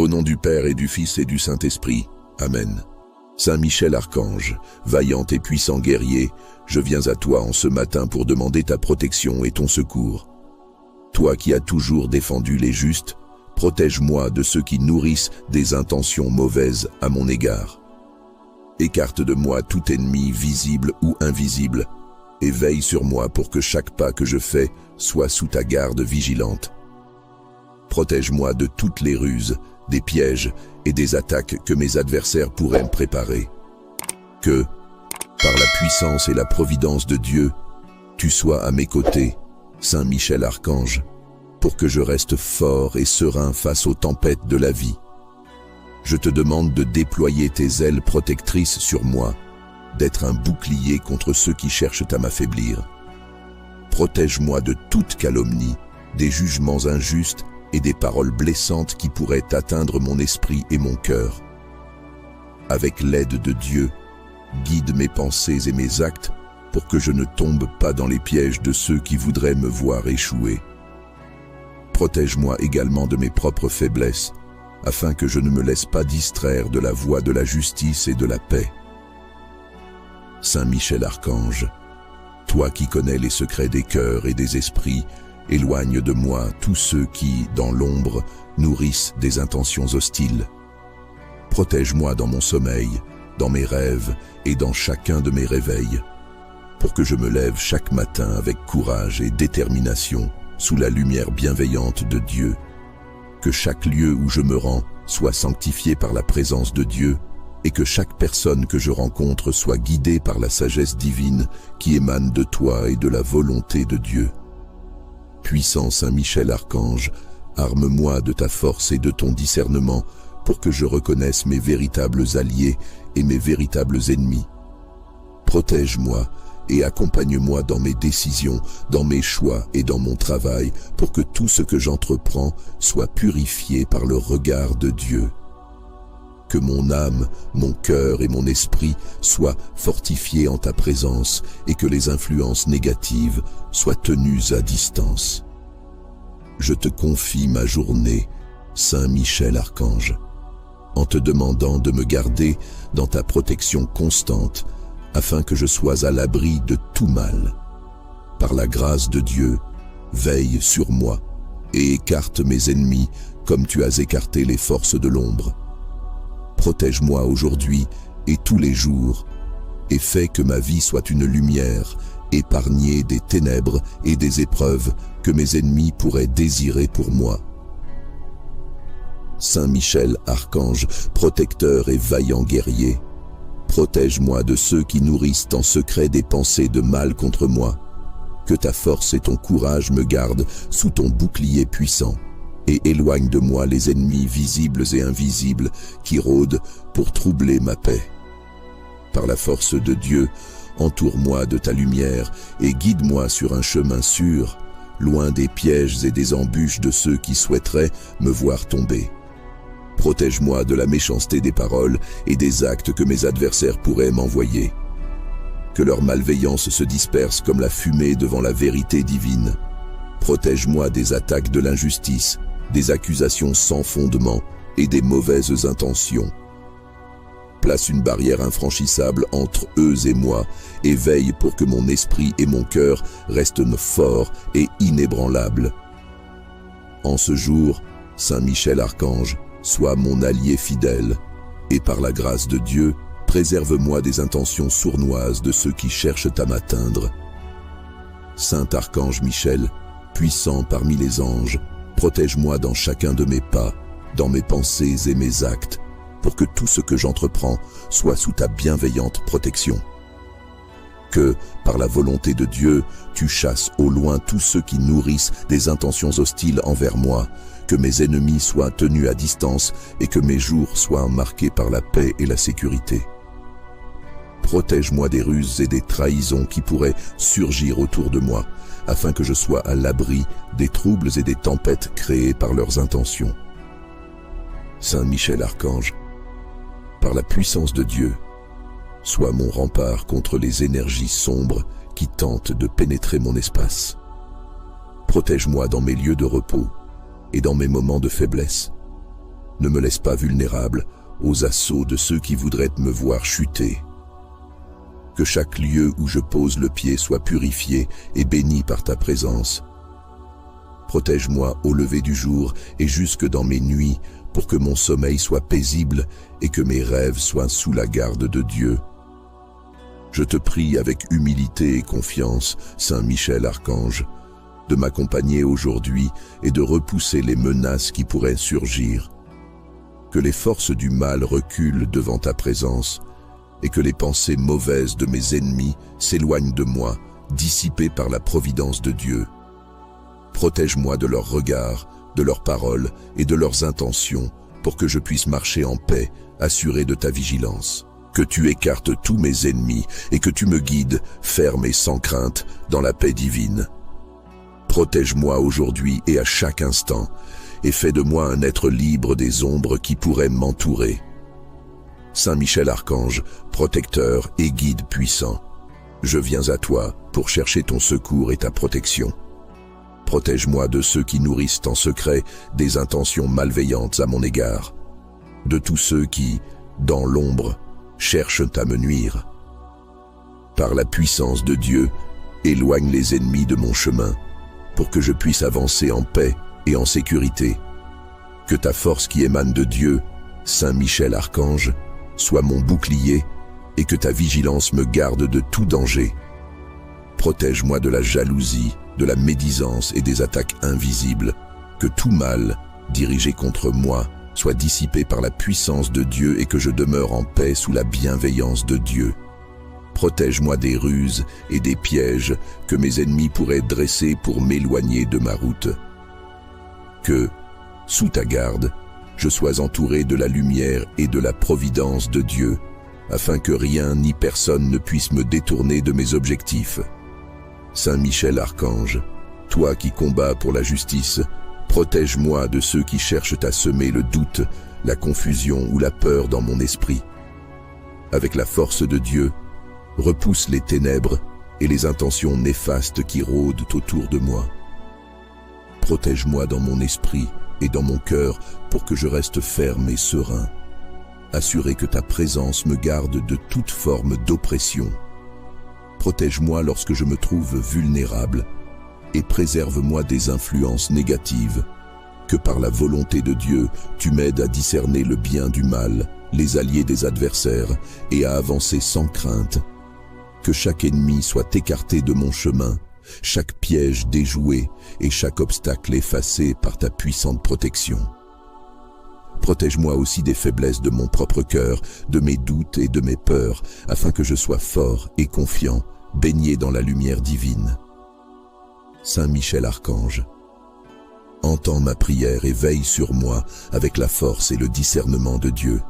Au nom du Père et du Fils et du Saint-Esprit. Amen. Saint Michel Archange, vaillant et puissant guerrier, je viens à toi en ce matin pour demander ta protection et ton secours. Toi qui as toujours défendu les justes, protège-moi de ceux qui nourrissent des intentions mauvaises à mon égard. Écarte de moi tout ennemi visible ou invisible, et veille sur moi pour que chaque pas que je fais soit sous ta garde vigilante. Protège-moi de toutes les ruses, des pièges et des attaques que mes adversaires pourraient me préparer. Que, par la puissance et la providence de Dieu, tu sois à mes côtés, Saint Michel Archange, pour que je reste fort et serein face aux tempêtes de la vie. Je te demande de déployer tes ailes protectrices sur moi, d'être un bouclier contre ceux qui cherchent à m'affaiblir. Protège-moi de toute calomnie, des jugements injustes et des paroles blessantes qui pourraient atteindre mon esprit et mon cœur. Avec l'aide de Dieu, guide mes pensées et mes actes pour que je ne tombe pas dans les pièges de ceux qui voudraient me voir échouer. Protège-moi également de mes propres faiblesses, afin que je ne me laisse pas distraire de la voie de la justice et de la paix. Saint Michel Archange, toi qui connais les secrets des cœurs et des esprits, éloigne de moi tous ceux qui, dans l'ombre, nourrissent des intentions hostiles. Protège-moi dans mon sommeil, dans mes rêves et dans chacun de mes réveils, pour que je me lève chaque matin avec courage et détermination sous la lumière bienveillante de Dieu. Que chaque lieu où je me rends soit sanctifié par la présence de Dieu et que chaque personne que je rencontre soit guidée par la sagesse divine qui émane de toi et de la volonté de Dieu. Puissant Saint Michel Archange, arme-moi de ta force et de ton discernement pour que je reconnaisse mes véritables alliés et mes véritables ennemis. Protège-moi et accompagne-moi dans mes décisions, dans mes choix et dans mon travail pour que tout ce que j'entreprends soit purifié par le regard de Dieu. Que mon âme, mon cœur et mon esprit soient fortifiés en ta présence et que les influences négatives soient tenues à distance. Je te confie ma journée, Saint Michel Archange, en te demandant de me garder dans ta protection constante afin que je sois à l'abri de tout mal. Par la grâce de Dieu, veille sur moi et écarte mes ennemis comme tu as écarté les forces de l'ombre. Protège-moi aujourd'hui et tous les jours, et fais que ma vie soit une lumière, épargnée des ténèbres et des épreuves que mes ennemis pourraient désirer pour moi. Saint Michel Archange, protecteur et vaillant guerrier, protège-moi de ceux qui nourrissent en secret des pensées de mal contre moi. Que ta force et ton courage me gardent sous ton bouclier puissant et éloigne de moi les ennemis visibles et invisibles qui rôdent pour troubler ma paix. Par la force de Dieu, entoure-moi de ta lumière et guide-moi sur un chemin sûr, loin des pièges et des embûches de ceux qui souhaiteraient me voir tomber. Protège-moi de la méchanceté des paroles et des actes que mes adversaires pourraient m'envoyer. Que leur malveillance se disperse comme la fumée devant la vérité divine. Protège-moi des attaques de l'injustice, des accusations sans fondement et des mauvaises intentions. Place une barrière infranchissable entre eux et moi et veille pour que mon esprit et mon cœur restent forts et inébranlables. En ce jour, Saint Michel Archange, sois mon allié fidèle, et par la grâce de Dieu, préserve-moi des intentions sournoises de ceux qui cherchent à m'atteindre. Saint Archange Michel, puissant parmi les anges, protège-moi dans chacun de mes pas, dans mes pensées et mes actes, pour que tout ce que j'entreprends soit sous ta bienveillante protection. Que, par la volonté de Dieu, tu chasses au loin tous ceux qui nourrissent des intentions hostiles envers moi, que mes ennemis soient tenus à distance et que mes jours soient marqués par la paix et la sécurité. Protège-moi des ruses et des trahisons qui pourraient surgir autour de moi, afin que je sois à l'abri des troubles et des tempêtes créées par leurs intentions. Saint Michel Archange, par la puissance de Dieu, sois mon rempart contre les énergies sombres qui tentent de pénétrer mon espace. Protège-moi dans mes lieux de repos et dans mes moments de faiblesse. Ne me laisse pas vulnérable aux assauts de ceux qui voudraient me voir chuter. Que chaque lieu où je pose le pied soit purifié et béni par ta présence. Protège-moi au lever du jour et jusque dans mes nuits, pour que mon sommeil soit paisible et que mes rêves soient sous la garde de Dieu. Je te prie avec humilité et confiance, Saint Michel Archange, de m'accompagner aujourd'hui et de repousser les menaces qui pourraient surgir. Que les forces du mal reculent devant ta présence et que les pensées mauvaises de mes ennemis s'éloignent de moi, dissipées par la providence de Dieu. Protège-moi de leurs regards, de leurs paroles et de leurs intentions pour que je puisse marcher en paix, assuré de ta vigilance. Que tu écartes tous mes ennemis et que tu me guides, ferme et sans crainte, dans la paix divine. Protège-moi aujourd'hui et à chaque instant, et fais de moi un être libre des ombres qui pourraient m'entourer. Saint Michel Archange, protecteur et guide puissant, je viens à toi pour chercher ton secours et ta protection. Protège-moi de ceux qui nourrissent en secret des intentions malveillantes à mon égard, de tous ceux qui, dans l'ombre, cherchent à me nuire. Par la puissance de Dieu, éloigne les ennemis de mon chemin, pour que je puisse avancer en paix et en sécurité. Que ta force qui émane de Dieu, Saint Michel Archange, soit mon bouclier et que ta vigilance me garde de tout danger. Protège-moi de la jalousie, de la médisance et des attaques invisibles. Que tout mal, dirigé contre moi, soit dissipé par la puissance de Dieu et que je demeure en paix sous la bienveillance de Dieu. Protège-moi des ruses et des pièges que mes ennemis pourraient dresser pour m'éloigner de ma route. Que, sous ta garde, je sois entouré de la lumière et de la providence de Dieu, afin que rien ni personne ne puisse me détourner de mes objectifs. Saint Michel Archange, toi qui combats pour la justice, protège-moi de ceux qui cherchent à semer le doute, la confusion ou la peur dans mon esprit. Avec la force de Dieu, repousse les ténèbres et les intentions néfastes qui rôdent autour de moi. Protège-moi dans mon esprit et dans mon cœur pour que je reste ferme et serein, assuré que ta présence me garde de toute forme d'oppression. Protège-moi lorsque je me trouve vulnérable et préserve-moi des influences négatives. Que par la volonté de Dieu, tu m'aides à discerner le bien du mal, les alliés des adversaires et à avancer sans crainte. Que chaque ennemi soit écarté de mon chemin, chaque piège déjoué et chaque obstacle effacé par ta puissante protection. Protège-moi aussi des faiblesses de mon propre cœur, de mes doutes et de mes peurs, afin que je sois fort et confiant, baigné dans la lumière divine. Saint Michel Archange, entends ma prière et veille sur moi avec la force et le discernement de Dieu.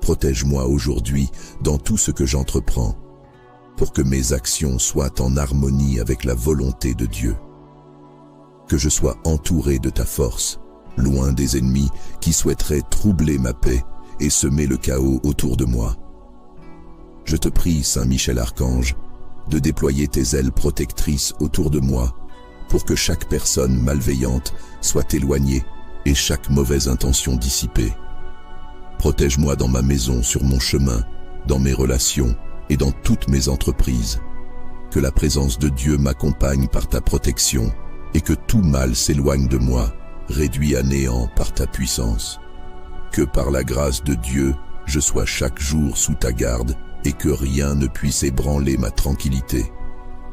Protège-moi aujourd'hui dans tout ce que j'entreprends, pour que mes actions soient en harmonie avec la volonté de Dieu. Que je sois entouré de ta force, loin des ennemis qui souhaiteraient troubler ma paix et semer le chaos autour de moi. Je te prie, Saint Michel Archange, de déployer tes ailes protectrices autour de moi, pour que chaque personne malveillante soit éloignée et chaque mauvaise intention dissipée. Protège-moi dans ma maison, sur mon chemin, dans mes relations et dans toutes mes entreprises. Que la présence de Dieu m'accompagne par ta protection et que tout mal s'éloigne de moi, réduit à néant par ta puissance. Que par la grâce de Dieu, je sois chaque jour sous ta garde et que rien ne puisse ébranler ma tranquillité.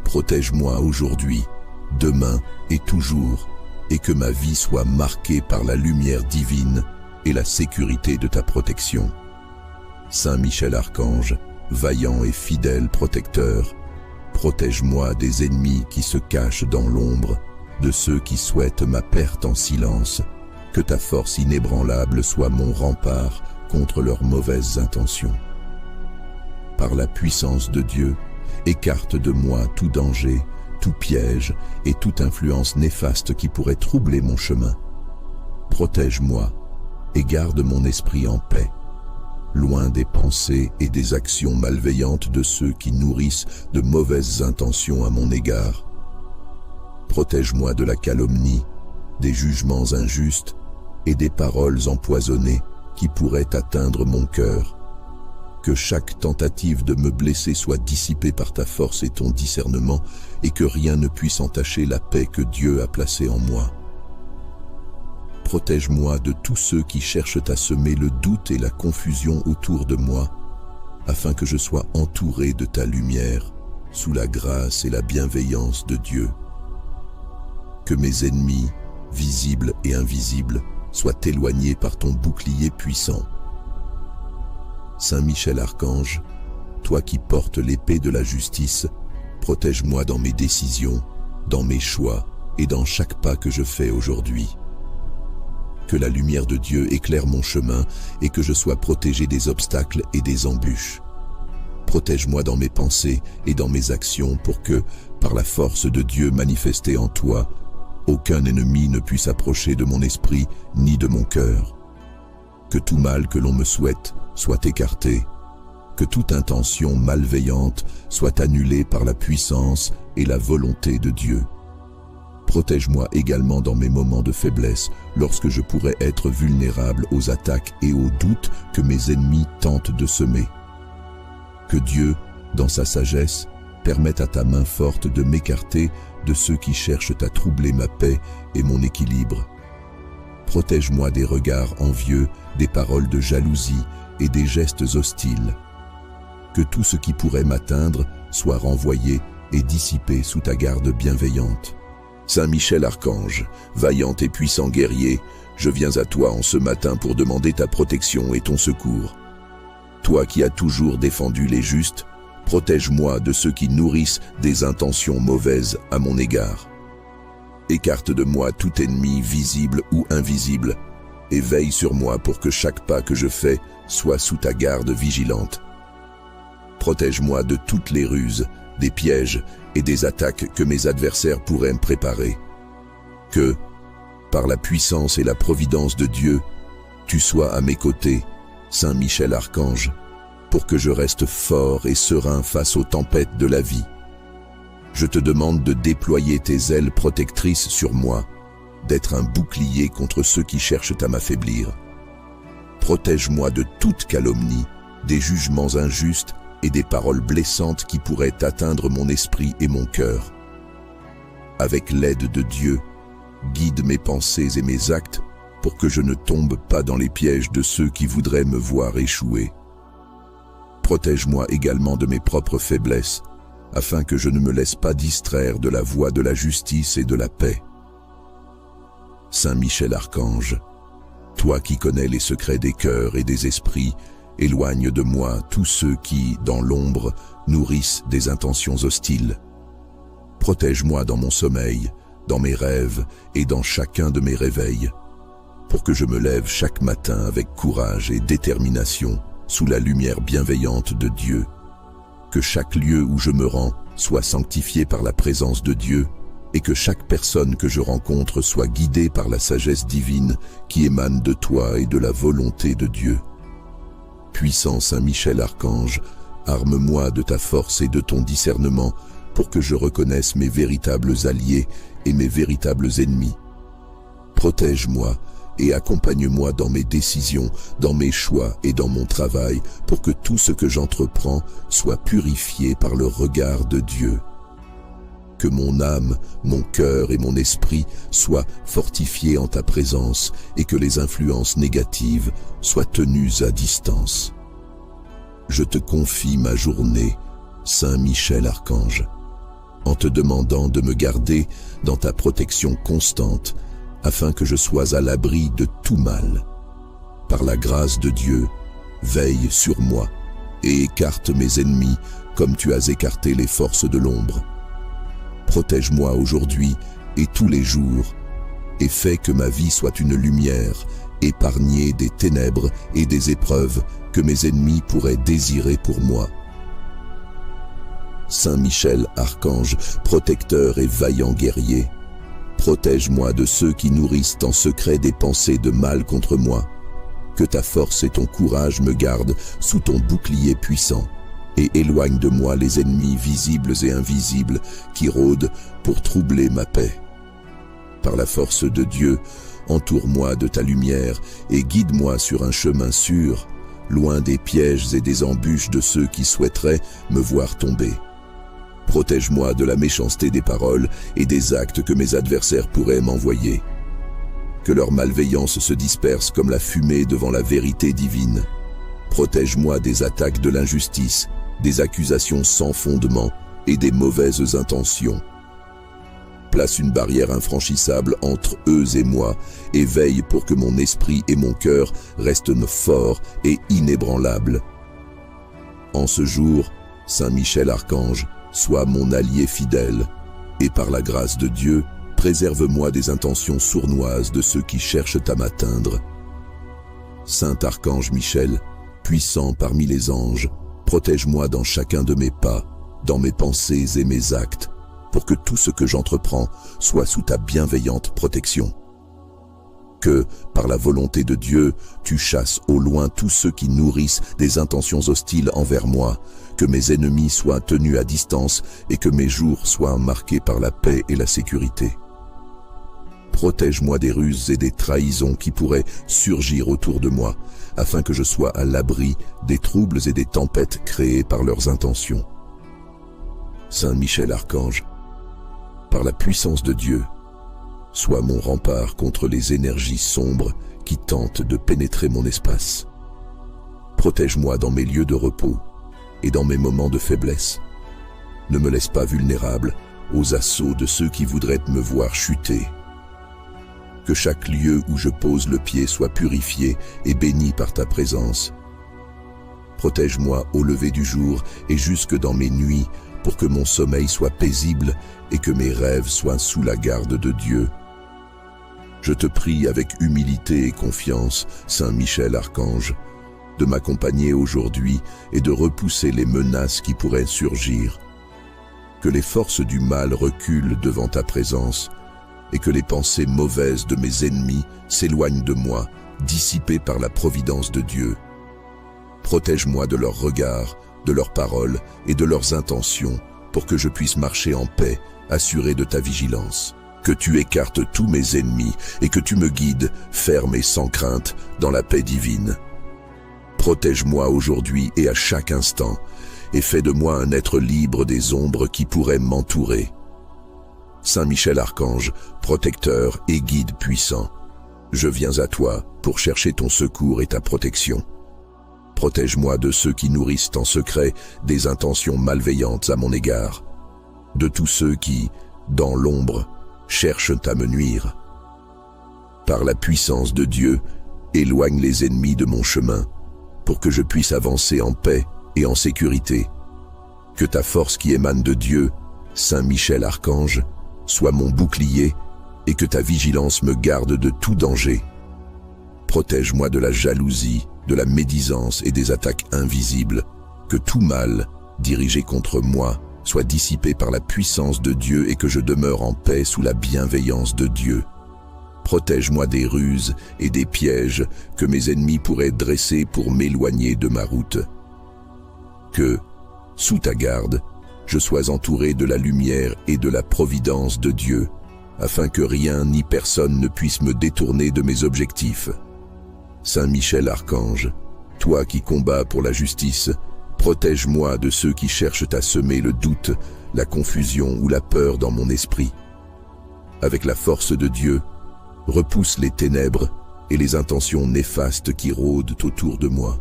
Protège-moi aujourd'hui, demain et toujours, et que ma vie soit marquée par la lumière divine et la sécurité de ta protection. Saint Michel Archange, vaillant et fidèle protecteur, protège-moi des ennemis qui se cachent dans l'ombre, de ceux qui souhaitent ma perte en silence. Que ta force inébranlable soit mon rempart contre leurs mauvaises intentions. Par la puissance de Dieu, écarte de moi tout danger, tout piège et toute influence néfaste qui pourrait troubler mon chemin. Protège-moi et garde mon esprit en paix, loin des pensées et des actions malveillantes de ceux qui nourrissent de mauvaises intentions à mon égard. Protège-moi de la calomnie, des jugements injustes et des paroles empoisonnées qui pourraient atteindre mon cœur. Que chaque tentative de me blesser soit dissipée par ta force et ton discernement, et que rien ne puisse entacher la paix que Dieu a placée en moi. Protège-moi de tous ceux qui cherchent à semer le doute et la confusion autour de moi, afin que je sois entouré de ta lumière, sous la grâce et la bienveillance de Dieu. Que mes ennemis, visibles et invisibles, soient éloignés par ton bouclier puissant. Saint Michel Archange, toi qui portes l'épée de la justice, protège-moi dans mes décisions, dans mes choix et dans chaque pas que je fais aujourd'hui. Que la lumière de Dieu éclaire mon chemin et que je sois protégé des obstacles et des embûches. Protège-moi dans mes pensées et dans mes actions pour que, par la force de Dieu manifestée en toi, aucun ennemi ne puisse approcher de mon esprit ni de mon cœur. Que tout mal que l'on me souhaite soit écarté. Que toute intention malveillante soit annulée par la puissance et la volonté de Dieu. Protège-moi également dans mes moments de faiblesse, lorsque je pourrais être vulnérable aux attaques et aux doutes que mes ennemis tentent de semer. Que Dieu, dans sa sagesse, permette à ta main forte de m'écarter de ceux qui cherchent à troubler ma paix et mon équilibre. Protège-moi des regards envieux, des paroles de jalousie et des gestes hostiles. Que tout ce qui pourrait m'atteindre soit renvoyé et dissipé sous ta garde bienveillante. Saint Michel Archange, vaillant et puissant guerrier, je viens à toi en ce matin pour demander ta protection et ton secours. Toi qui as toujours défendu les justes, protège-moi de ceux qui nourrissent des intentions mauvaises à mon égard. Écarte de moi tout ennemi visible ou invisible, et veille sur moi pour que chaque pas que je fais soit sous ta garde vigilante. Protège-moi de toutes les ruses, des pièges et des attaques que mes adversaires pourraient me préparer. Que, par la puissance et la providence de Dieu, tu sois à mes côtés, Saint Michel Archange, pour que je reste fort et serein face aux tempêtes de la vie. Je te demande de déployer tes ailes protectrices sur moi, d'être un bouclier contre ceux qui cherchent à m'affaiblir. Protège-moi de toute calomnie, des jugements injustes et des paroles blessantes qui pourraient atteindre mon esprit et mon cœur. Avec l'aide de Dieu, guide mes pensées et mes actes pour que je ne tombe pas dans les pièges de ceux qui voudraient me voir échouer. Protège-moi également de mes propres faiblesses, afin que je ne me laisse pas distraire de la voie de la justice et de la paix. Saint Michel Archange, toi qui connais les secrets des cœurs et des esprits, éloigne de moi tous ceux qui, dans l'ombre, nourrissent des intentions hostiles. Protège-moi dans mon sommeil, dans mes rêves et dans chacun de mes réveils, pour que je me lève chaque matin avec courage et détermination sous la lumière bienveillante de Dieu. Que chaque lieu où je me rends soit sanctifié par la présence de Dieu et que chaque personne que je rencontre soit guidée par la sagesse divine qui émane de toi et de la volonté de Dieu. Puissant Saint Michel Archange, arme-moi de ta force et de ton discernement pour que je reconnaisse mes véritables alliés et mes véritables ennemis. Protège-moi et accompagne-moi dans mes décisions, dans mes choix et dans mon travail pour que tout ce que j'entreprends soit purifié par le regard de Dieu. Que mon âme, mon cœur et mon esprit soient fortifiés en ta présence et que les influences négatives soient tenues à distance. Je te confie ma journée, Saint Michel Archange, en te demandant de me garder dans ta protection constante afin que je sois à l'abri de tout mal. Par la grâce de Dieu, veille sur moi et écarte mes ennemis comme tu as écarté les forces de l'ombre. Protège-moi aujourd'hui et tous les jours, et fais que ma vie soit une lumière, épargnée des ténèbres et des épreuves que mes ennemis pourraient désirer pour moi. Saint Michel Archange, protecteur et vaillant guerrier, protège-moi de ceux qui nourrissent en secret des pensées de mal contre moi. Que ta force et ton courage me gardent sous ton bouclier puissant, et éloigne de moi les ennemis visibles et invisibles qui rôdent pour troubler ma paix. Par la force de Dieu, entoure-moi de ta lumière et guide-moi sur un chemin sûr, loin des pièges et des embûches de ceux qui souhaiteraient me voir tomber. Protège-moi de la méchanceté des paroles et des actes que mes adversaires pourraient m'envoyer. Que leur malveillance se disperse comme la fumée devant la vérité divine. Protège-moi des attaques de l'injustice, des accusations sans fondement et des mauvaises intentions. Place une barrière infranchissable entre eux et moi et veille pour que mon esprit et mon cœur restent forts et inébranlables. En ce jour, Saint Michel Archange, sois mon allié fidèle, et par la grâce de Dieu, préserve-moi des intentions sournoises de ceux qui cherchent à m'atteindre. Saint Archange Michel, puissant parmi les anges, protège-moi dans chacun de mes pas, dans mes pensées et mes actes, pour que tout ce que j'entreprends soit sous ta bienveillante protection. Que, par la volonté de Dieu, tu chasses au loin tous ceux qui nourrissent des intentions hostiles envers moi, que mes ennemis soient tenus à distance et que mes jours soient marqués par la paix et la sécurité. Protège-moi des ruses et des trahisons qui pourraient surgir autour de moi, afin que je sois à l'abri des troubles et des tempêtes créées par leurs intentions. Saint Michel Archange, par la puissance de Dieu, sois mon rempart contre les énergies sombres qui tentent de pénétrer mon espace. Protège-moi dans mes lieux de repos et dans mes moments de faiblesse. Ne me laisse pas vulnérable aux assauts de ceux qui voudraient me voir chuter. Que chaque lieu où je pose le pied soit purifié et béni par ta présence. Protège-moi au lever du jour et jusque dans mes nuits, pour que mon sommeil soit paisible et que mes rêves soient sous la garde de Dieu. Je te prie avec humilité et confiance, Saint Michel Archange, de m'accompagner aujourd'hui et de repousser les menaces qui pourraient surgir. Que les forces du mal reculent devant ta présence et que les pensées mauvaises de mes ennemis s'éloignent de moi, dissipées par la providence de Dieu. Protège-moi de leurs regards, de leurs paroles et de leurs intentions, pour que je puisse marcher en paix, assuré de ta vigilance. Que tu écartes tous mes ennemis et que tu me guides, ferme et sans crainte, dans la paix divine. Protège-moi aujourd'hui et à chaque instant, et fais de moi un être libre des ombres qui pourraient m'entourer. Saint Michel Archange, protecteur et guide puissant, je viens à toi pour chercher ton secours et ta protection. Protège-moi de ceux qui nourrissent en secret des intentions malveillantes à mon égard, de tous ceux qui, dans l'ombre, cherchent à me nuire. Par la puissance de Dieu, éloigne les ennemis de mon chemin, pour que je puisse avancer en paix et en sécurité. Que ta force qui émane de Dieu, Saint Michel Archange, soit mon bouclier et que ta vigilance me garde de tout danger. Protège-moi de la jalousie, de la médisance et des attaques invisibles, que tout mal, dirigé contre moi, soit dissipé par la puissance de Dieu et que je demeure en paix sous la bienveillance de Dieu. Protège-moi des ruses et des pièges que mes ennemis pourraient dresser pour m'éloigner de ma route. Que, sous ta garde, je sois entouré de la lumière et de la providence de Dieu, afin que rien ni personne ne puisse me détourner de mes objectifs. Saint Michel Archange, toi qui combats pour la justice, protège-moi de ceux qui cherchent à semer le doute, la confusion ou la peur dans mon esprit. Avec la force de Dieu, repousse les ténèbres et les intentions néfastes qui rôdent autour de moi.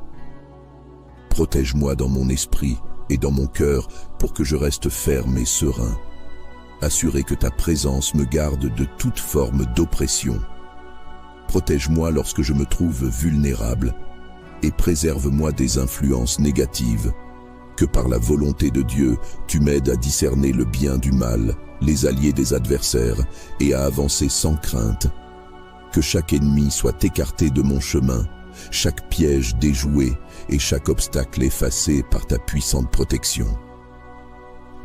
Protège-moi dans mon esprit et dans mon cœur pour que je reste ferme et serein, assuré que ta présence me garde de toute forme d'oppression. Protège-moi lorsque je me trouve vulnérable et préserve-moi des influences négatives. Que par la volonté de Dieu, tu m'aides à discerner le bien du mal, les alliés des adversaires et à avancer sans crainte. Que chaque ennemi soit écarté de mon chemin, chaque piège déjoué et chaque obstacle effacé par ta puissante protection.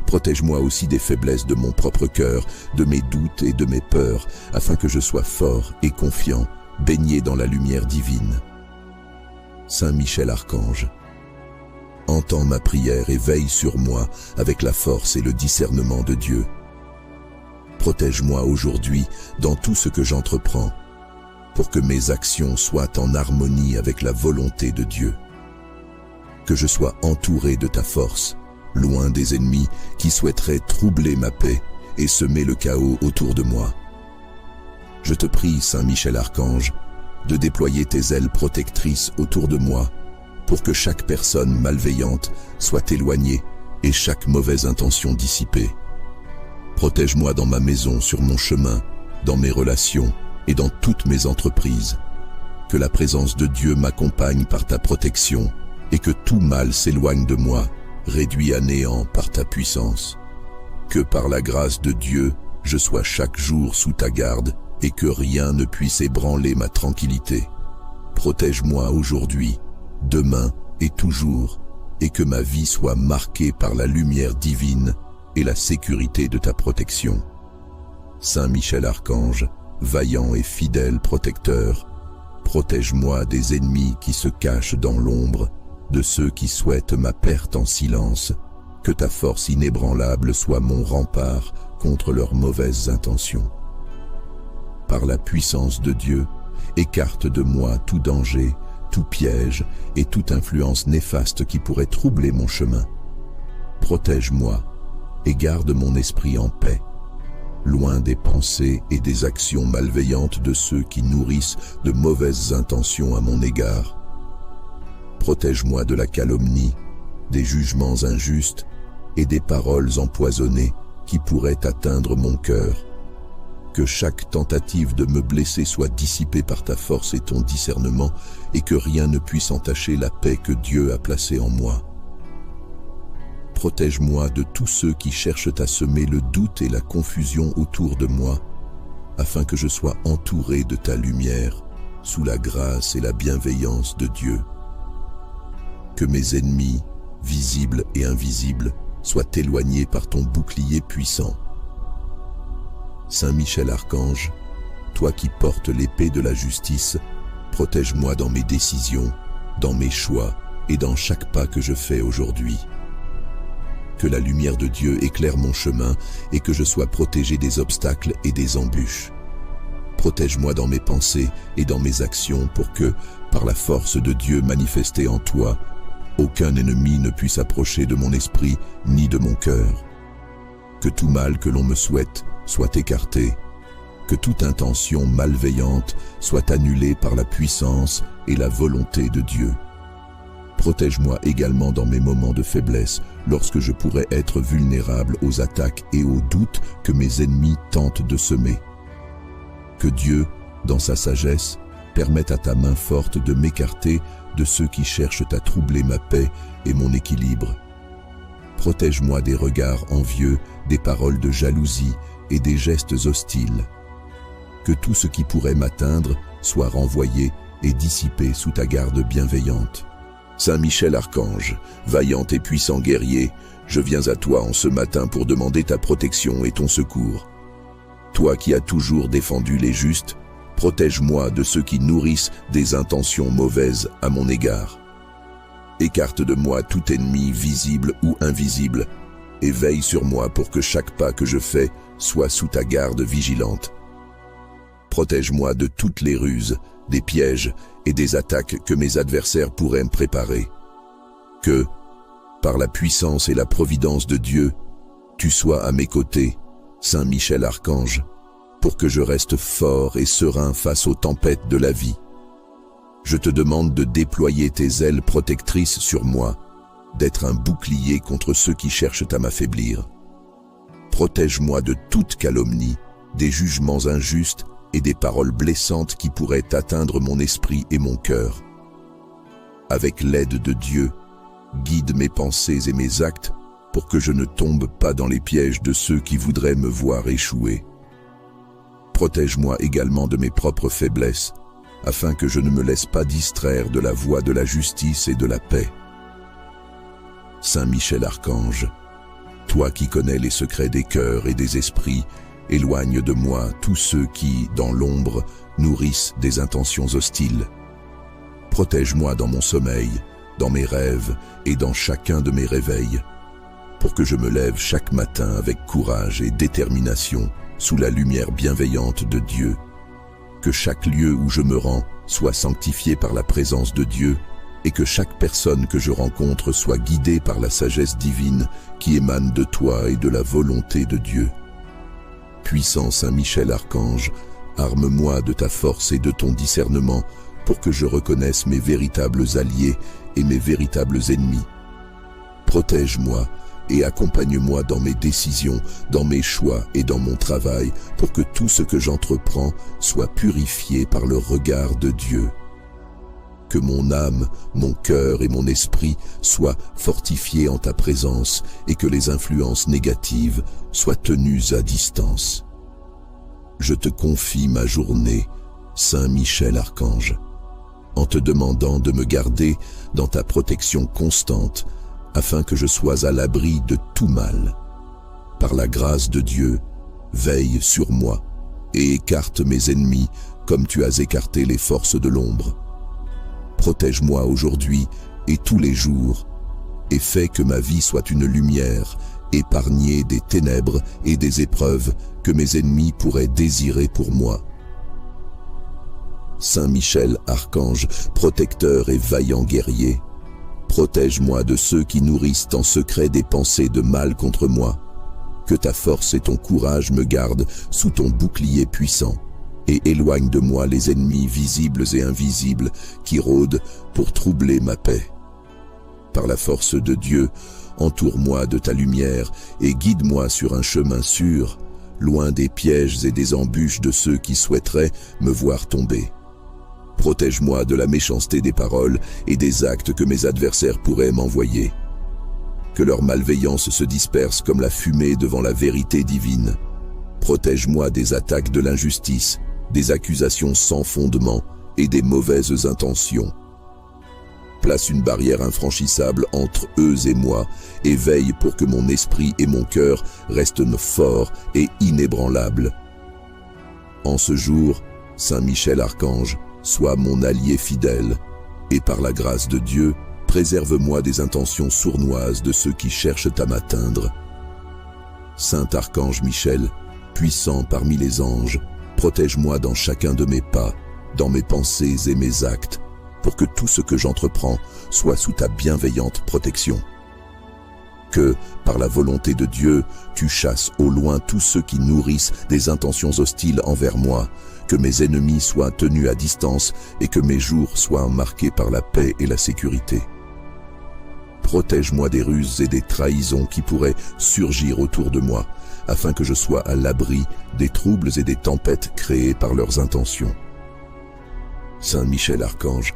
Protège-moi aussi des faiblesses de mon propre cœur, de mes doutes et de mes peurs, afin que je sois fort et confiant, baigné dans la lumière divine. Saint Michel Archange, entends ma prière et veille sur moi avec la force et le discernement de Dieu. Protège-moi aujourd'hui dans tout ce que j'entreprends. pour que mes actions soient en harmonie avec la volonté de Dieu. Que je sois entouré de ta force, loin des ennemis qui souhaiteraient troubler ma paix et semer le chaos autour de moi. Je te prie, Saint Michel Archange, de déployer tes ailes protectrices autour de moi pour que chaque personne malveillante soit éloignée et chaque mauvaise intention dissipée. Protège-moi dans ma maison, sur mon chemin, dans mes relations et dans toutes mes entreprises. Que la présence de Dieu m'accompagne par ta protection et que tout mal s'éloigne de moi, réduit à néant par ta puissance. Que par la grâce de Dieu, je sois chaque jour sous ta garde et que rien ne puisse ébranler ma tranquillité. Protège-moi aujourd'hui, demain et toujours, et que ma vie soit marquée par la lumière divine et la sécurité de ta protection. Saint Michel Archange, vaillant et fidèle protecteur, protège-moi des ennemis qui se cachent dans l'ombre, de ceux qui souhaitent ma perte en silence. Que ta force inébranlable soit mon rempart contre leurs mauvaises intentions. Par la puissance de Dieu, écarte de moi tout danger, tout piège et toute influence néfaste qui pourrait troubler mon chemin. Protège-moi et garde mon esprit en paix, loin des pensées et des actions malveillantes de ceux qui nourrissent de mauvaises intentions à mon égard. Protège-moi de la calomnie, des jugements injustes et des paroles empoisonnées qui pourraient atteindre mon cœur. Que chaque tentative de me blesser soit dissipée par ta force et ton discernement, et que rien ne puisse entacher la paix que Dieu a placée en moi. Protège-moi de tous ceux qui cherchent à semer le doute et la confusion autour de moi, afin que je sois entouré de ta lumière, sous la grâce et la bienveillance de Dieu. Que mes ennemis, visibles et invisibles, soient éloignés par ton bouclier puissant. Saint Michel Archange, toi qui portes l'épée de la justice, protège-moi dans mes décisions, dans mes choix et dans chaque pas que je fais aujourd'hui. Que la lumière de Dieu éclaire mon chemin et que je sois protégé des obstacles et des embûches. Protège-moi dans mes pensées et dans mes actions pour que, par la force de Dieu manifestée en toi, aucun ennemi ne puisse approcher de mon esprit ni de mon cœur. Que tout mal que l'on me souhaite soit écarté, que toute intention malveillante soit annulée par la puissance et la volonté de Dieu. Protège-moi également dans mes moments de faiblesse, lorsque je pourrais être vulnérable aux attaques et aux doutes que mes ennemis tentent de semer. Que Dieu, dans sa sagesse, permette à ta main forte de m'écarter de ceux qui cherchent à troubler ma paix et mon équilibre. Protège-moi des regards envieux, des paroles de jalousie et des gestes hostiles. Que tout ce qui pourrait m'atteindre soit renvoyé et dissipé sous ta garde bienveillante. Saint Michel Archange, vaillant et puissant guerrier, je viens à toi en ce matin pour demander ta protection et ton secours. Toi qui as toujours défendu les justes, protège-moi de ceux qui nourrissent des intentions mauvaises à mon égard. Écarte de moi tout ennemi visible ou invisible, et veille sur moi pour que chaque pas que je fais soit sous ta garde vigilante. Protège-moi de toutes les ruses, des pièges et des attaques que mes adversaires pourraient me préparer. Que, par la puissance et la providence de Dieu, tu sois à mes côtés, Saint Michel Archange, pour que je reste fort et serein face aux tempêtes de la vie. Je te demande de déployer tes ailes protectrices sur moi, d'être un bouclier contre ceux qui cherchent à m'affaiblir. Protège-moi de toute calomnie, des jugements injustes et des paroles blessantes qui pourraient atteindre mon esprit et mon cœur. Avec l'aide de Dieu, guide mes pensées et mes actes pour que je ne tombe pas dans les pièges de ceux qui voudraient me voir échouer. Protège-moi également de mes propres faiblesses, afin que je ne me laisse pas distraire de la voie de la justice et de la paix. Saint Michel Archange, toi qui connais les secrets des cœurs et des esprits, éloigne de moi tous ceux qui, dans l'ombre, nourrissent des intentions hostiles. Protège-moi dans mon sommeil, dans mes rêves et dans chacun de mes réveils, pour que je me lève chaque matin avec courage et détermination sous la lumière bienveillante de Dieu. Que chaque lieu où je me rends soit sanctifié par la présence de Dieu et que chaque personne que je rencontre soit guidée par la sagesse divine qui émane de toi et de la volonté de Dieu. Puissant Saint Michel Archange, arme-moi de ta force et de ton discernement pour que je reconnaisse mes véritables alliés et mes véritables ennemis. Protège-moi et accompagne-moi dans mes décisions, dans mes choix et dans mon travail pour que tout ce que j'entreprends soit purifié par le regard de Dieu. Que mon âme, mon cœur et mon esprit soient fortifiés en ta présence et que les influences négatives soient tenues à distance. Je te confie ma journée, Saint Michel Archange, en te demandant de me garder dans ta protection constante afin que je sois à l'abri de tout mal. Par la grâce de Dieu, veille sur moi et écarte mes ennemis comme tu as écarté les forces de l'ombre. Protège-moi aujourd'hui et tous les jours et fais que ma vie soit une lumière, épargnée des ténèbres et des épreuves que mes ennemis pourraient désirer pour moi. Saint Michel Archange, protecteur et vaillant guerrier, protège-moi de ceux qui nourrissent en secret des pensées de mal contre moi. Que ta force et ton courage me gardent sous ton bouclier puissant et éloigne de moi les ennemis visibles et invisibles qui rôdent pour troubler ma paix. Par la force de Dieu, entoure-moi de ta lumière et guide-moi sur un chemin sûr, loin des pièges et des embûches de ceux qui souhaiteraient me voir tomber. Protège-moi de la méchanceté des paroles et des actes que mes adversaires pourraient m'envoyer. Que leur malveillance se disperse comme la fumée devant la vérité divine. Protège-moi des attaques de l'injustice, des accusations sans fondement et des mauvaises intentions. Place une barrière infranchissable entre eux et moi et veille pour que mon esprit et mon cœur restent forts et inébranlables. En ce jour, Saint Michel Archange, sois mon allié fidèle, et par la grâce de Dieu, préserve-moi des intentions sournoises de ceux qui cherchent à m'atteindre. Saint Archange Michel, puissant parmi les anges, protège-moi dans chacun de mes pas, dans mes pensées et mes actes, pour que tout ce que j'entreprends soit sous ta bienveillante protection. Que, par la volonté de Dieu, tu chasses au loin tous ceux qui nourrissent des intentions hostiles envers moi, que mes ennemis soient tenus à distance et que mes jours soient marqués par la paix et la sécurité. Protège-moi des ruses et des trahisons qui pourraient surgir autour de moi, afin que je sois à l'abri des troubles et des tempêtes créées par leurs intentions. Saint Michel Archange,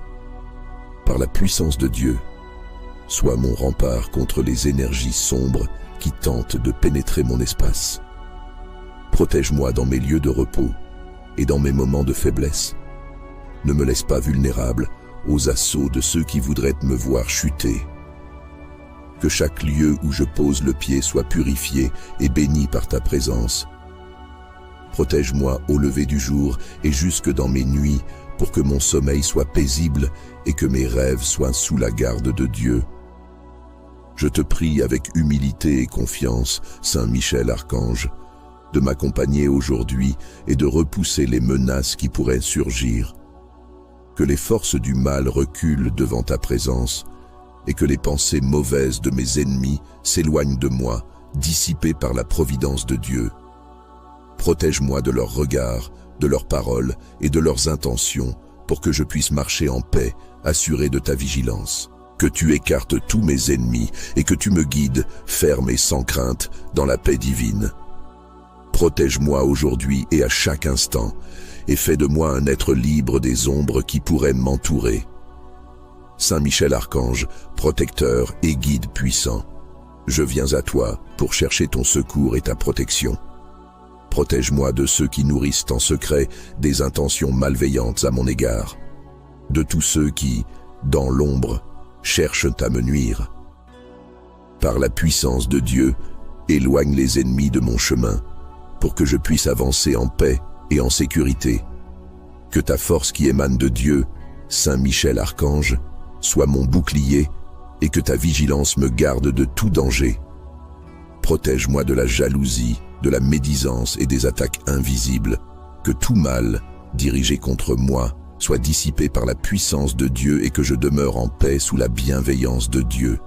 par la puissance de Dieu, sois mon rempart contre les énergies sombres qui tentent de pénétrer mon espace. Protège-moi dans mes lieux de repos et dans mes moments de faiblesse. Ne me laisse pas vulnérable aux assauts de ceux qui voudraient me voir chuter. Que chaque lieu où je pose le pied soit purifié et béni par ta présence. Protège-moi au lever du jour et jusque dans mes nuits pour que mon sommeil soit paisible et que mes rêves soient sous la garde de Dieu. Je te prie avec humilité et confiance, Saint Michel Archange, de m'accompagner aujourd'hui et de repousser les menaces qui pourraient surgir. Que les forces du mal reculent devant ta présence et que les pensées mauvaises de mes ennemis s'éloignent de moi, dissipées par la providence de Dieu. Protège-moi de leurs regards, de leurs paroles et de leurs intentions pour que je puisse marcher en paix, assuré de ta vigilance. Que tu écartes tous mes ennemis et que tu me guides, ferme et sans crainte, dans la paix divine. Protège-moi aujourd'hui et à chaque instant, et fais de moi un être libre des ombres qui pourraient m'entourer. Saint Michel Archange, protecteur et guide puissant, je viens à toi pour chercher ton secours et ta protection. Protège-moi de ceux qui nourrissent en secret des intentions malveillantes à mon égard, de tous ceux qui, dans l'ombre, cherchent à me nuire. Par la puissance de Dieu, éloigne les ennemis de mon chemin, pour que je puisse avancer en paix et en sécurité. Que ta force qui émane de Dieu, Saint Michel Archange, soit mon bouclier et que ta vigilance me garde de tout danger. Protège-moi de la jalousie, de la médisance et des attaques invisibles. Que tout mal, dirigés contre moi, soient dissipés par la puissance de Dieu et que je demeure en paix sous la bienveillance de Dieu.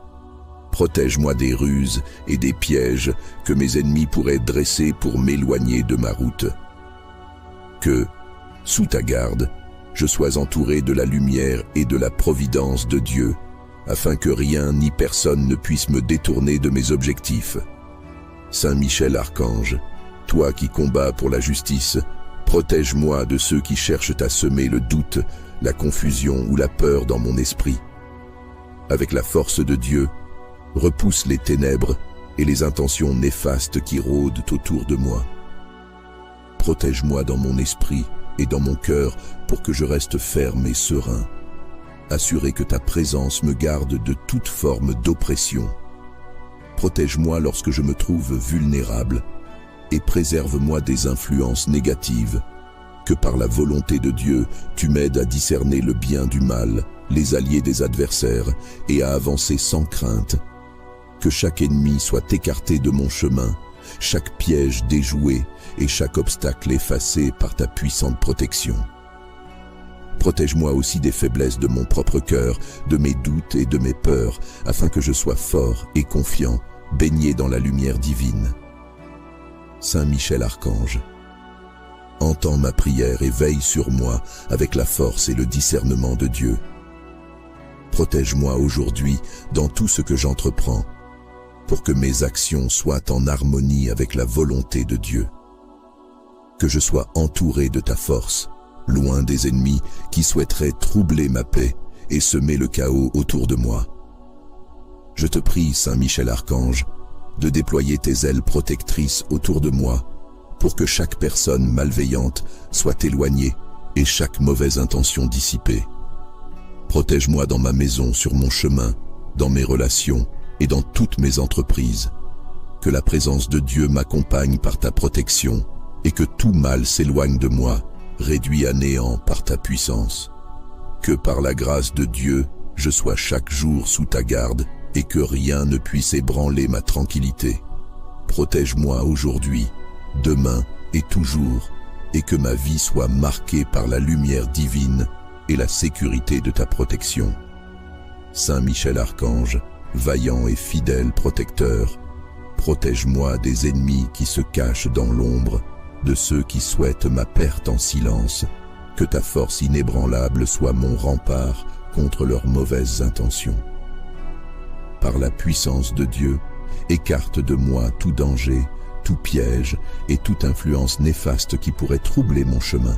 Protège-moi des ruses et des pièges que mes ennemis pourraient dresser pour m'éloigner de ma route. Que, sous ta garde, je sois entouré de la lumière et de la providence de Dieu, afin que rien ni personne ne puisse me détourner de mes objectifs. Saint Michel Archange, toi qui combats pour la justice, protège-moi de ceux qui cherchent à semer le doute, la confusion ou la peur dans mon esprit. Avec la force de Dieu, repousse les ténèbres et les intentions néfastes qui rôdent autour de moi. Protège-moi dans mon esprit et dans mon cœur pour que je reste ferme et serein. Assuré que ta présence me garde de toute forme d'oppression. Protège-moi lorsque je me trouve vulnérable et préserve-moi des influences négatives. Que par la volonté de Dieu, tu m'aides à discerner le bien du mal, les alliés des adversaires et à avancer sans crainte. Que chaque ennemi soit écarté de mon chemin, chaque piège déjoué et chaque obstacle effacé par ta puissante protection. Protège-moi aussi des faiblesses de mon propre cœur, de mes doutes et de mes peurs, afin que je sois fort et confiant, baigné dans la lumière divine. Saint Michel Archange, entends ma prière et veille sur moi avec la force et le discernement de Dieu. Protège-moi aujourd'hui dans tout ce que j'entreprends, pour que mes actions soient en harmonie avec la volonté de Dieu. Que je sois entouré de ta force, loin des ennemis qui souhaiteraient troubler ma paix et semer le chaos autour de moi. Je te prie, Saint Michel Archange, de déployer tes ailes protectrices autour de moi, pour que chaque personne malveillante soit éloignée et chaque mauvaise intention dissipée. Protège-moi dans ma maison, sur mon chemin, dans mes relations et dans toutes mes entreprises. Que la présence de Dieu m'accompagne par ta protection et que tout mal s'éloigne de moi, réduit à néant par ta puissance. Que par la grâce de Dieu, je sois chaque jour sous ta garde et que rien ne puisse ébranler ma tranquillité. Protège-moi aujourd'hui, demain et toujours, et que ma vie soit marquée par la lumière divine et la sécurité de ta protection. Saint Michel Archange, vaillant et fidèle protecteur, protège-moi des ennemis qui se cachent dans l'ombre, de ceux qui souhaitent ma perte en silence. Que ta force inébranlable soit mon rempart contre leurs mauvaises intentions. Par la puissance de Dieu, écarte de moi tout danger, tout piège et toute influence néfaste qui pourrait troubler mon chemin.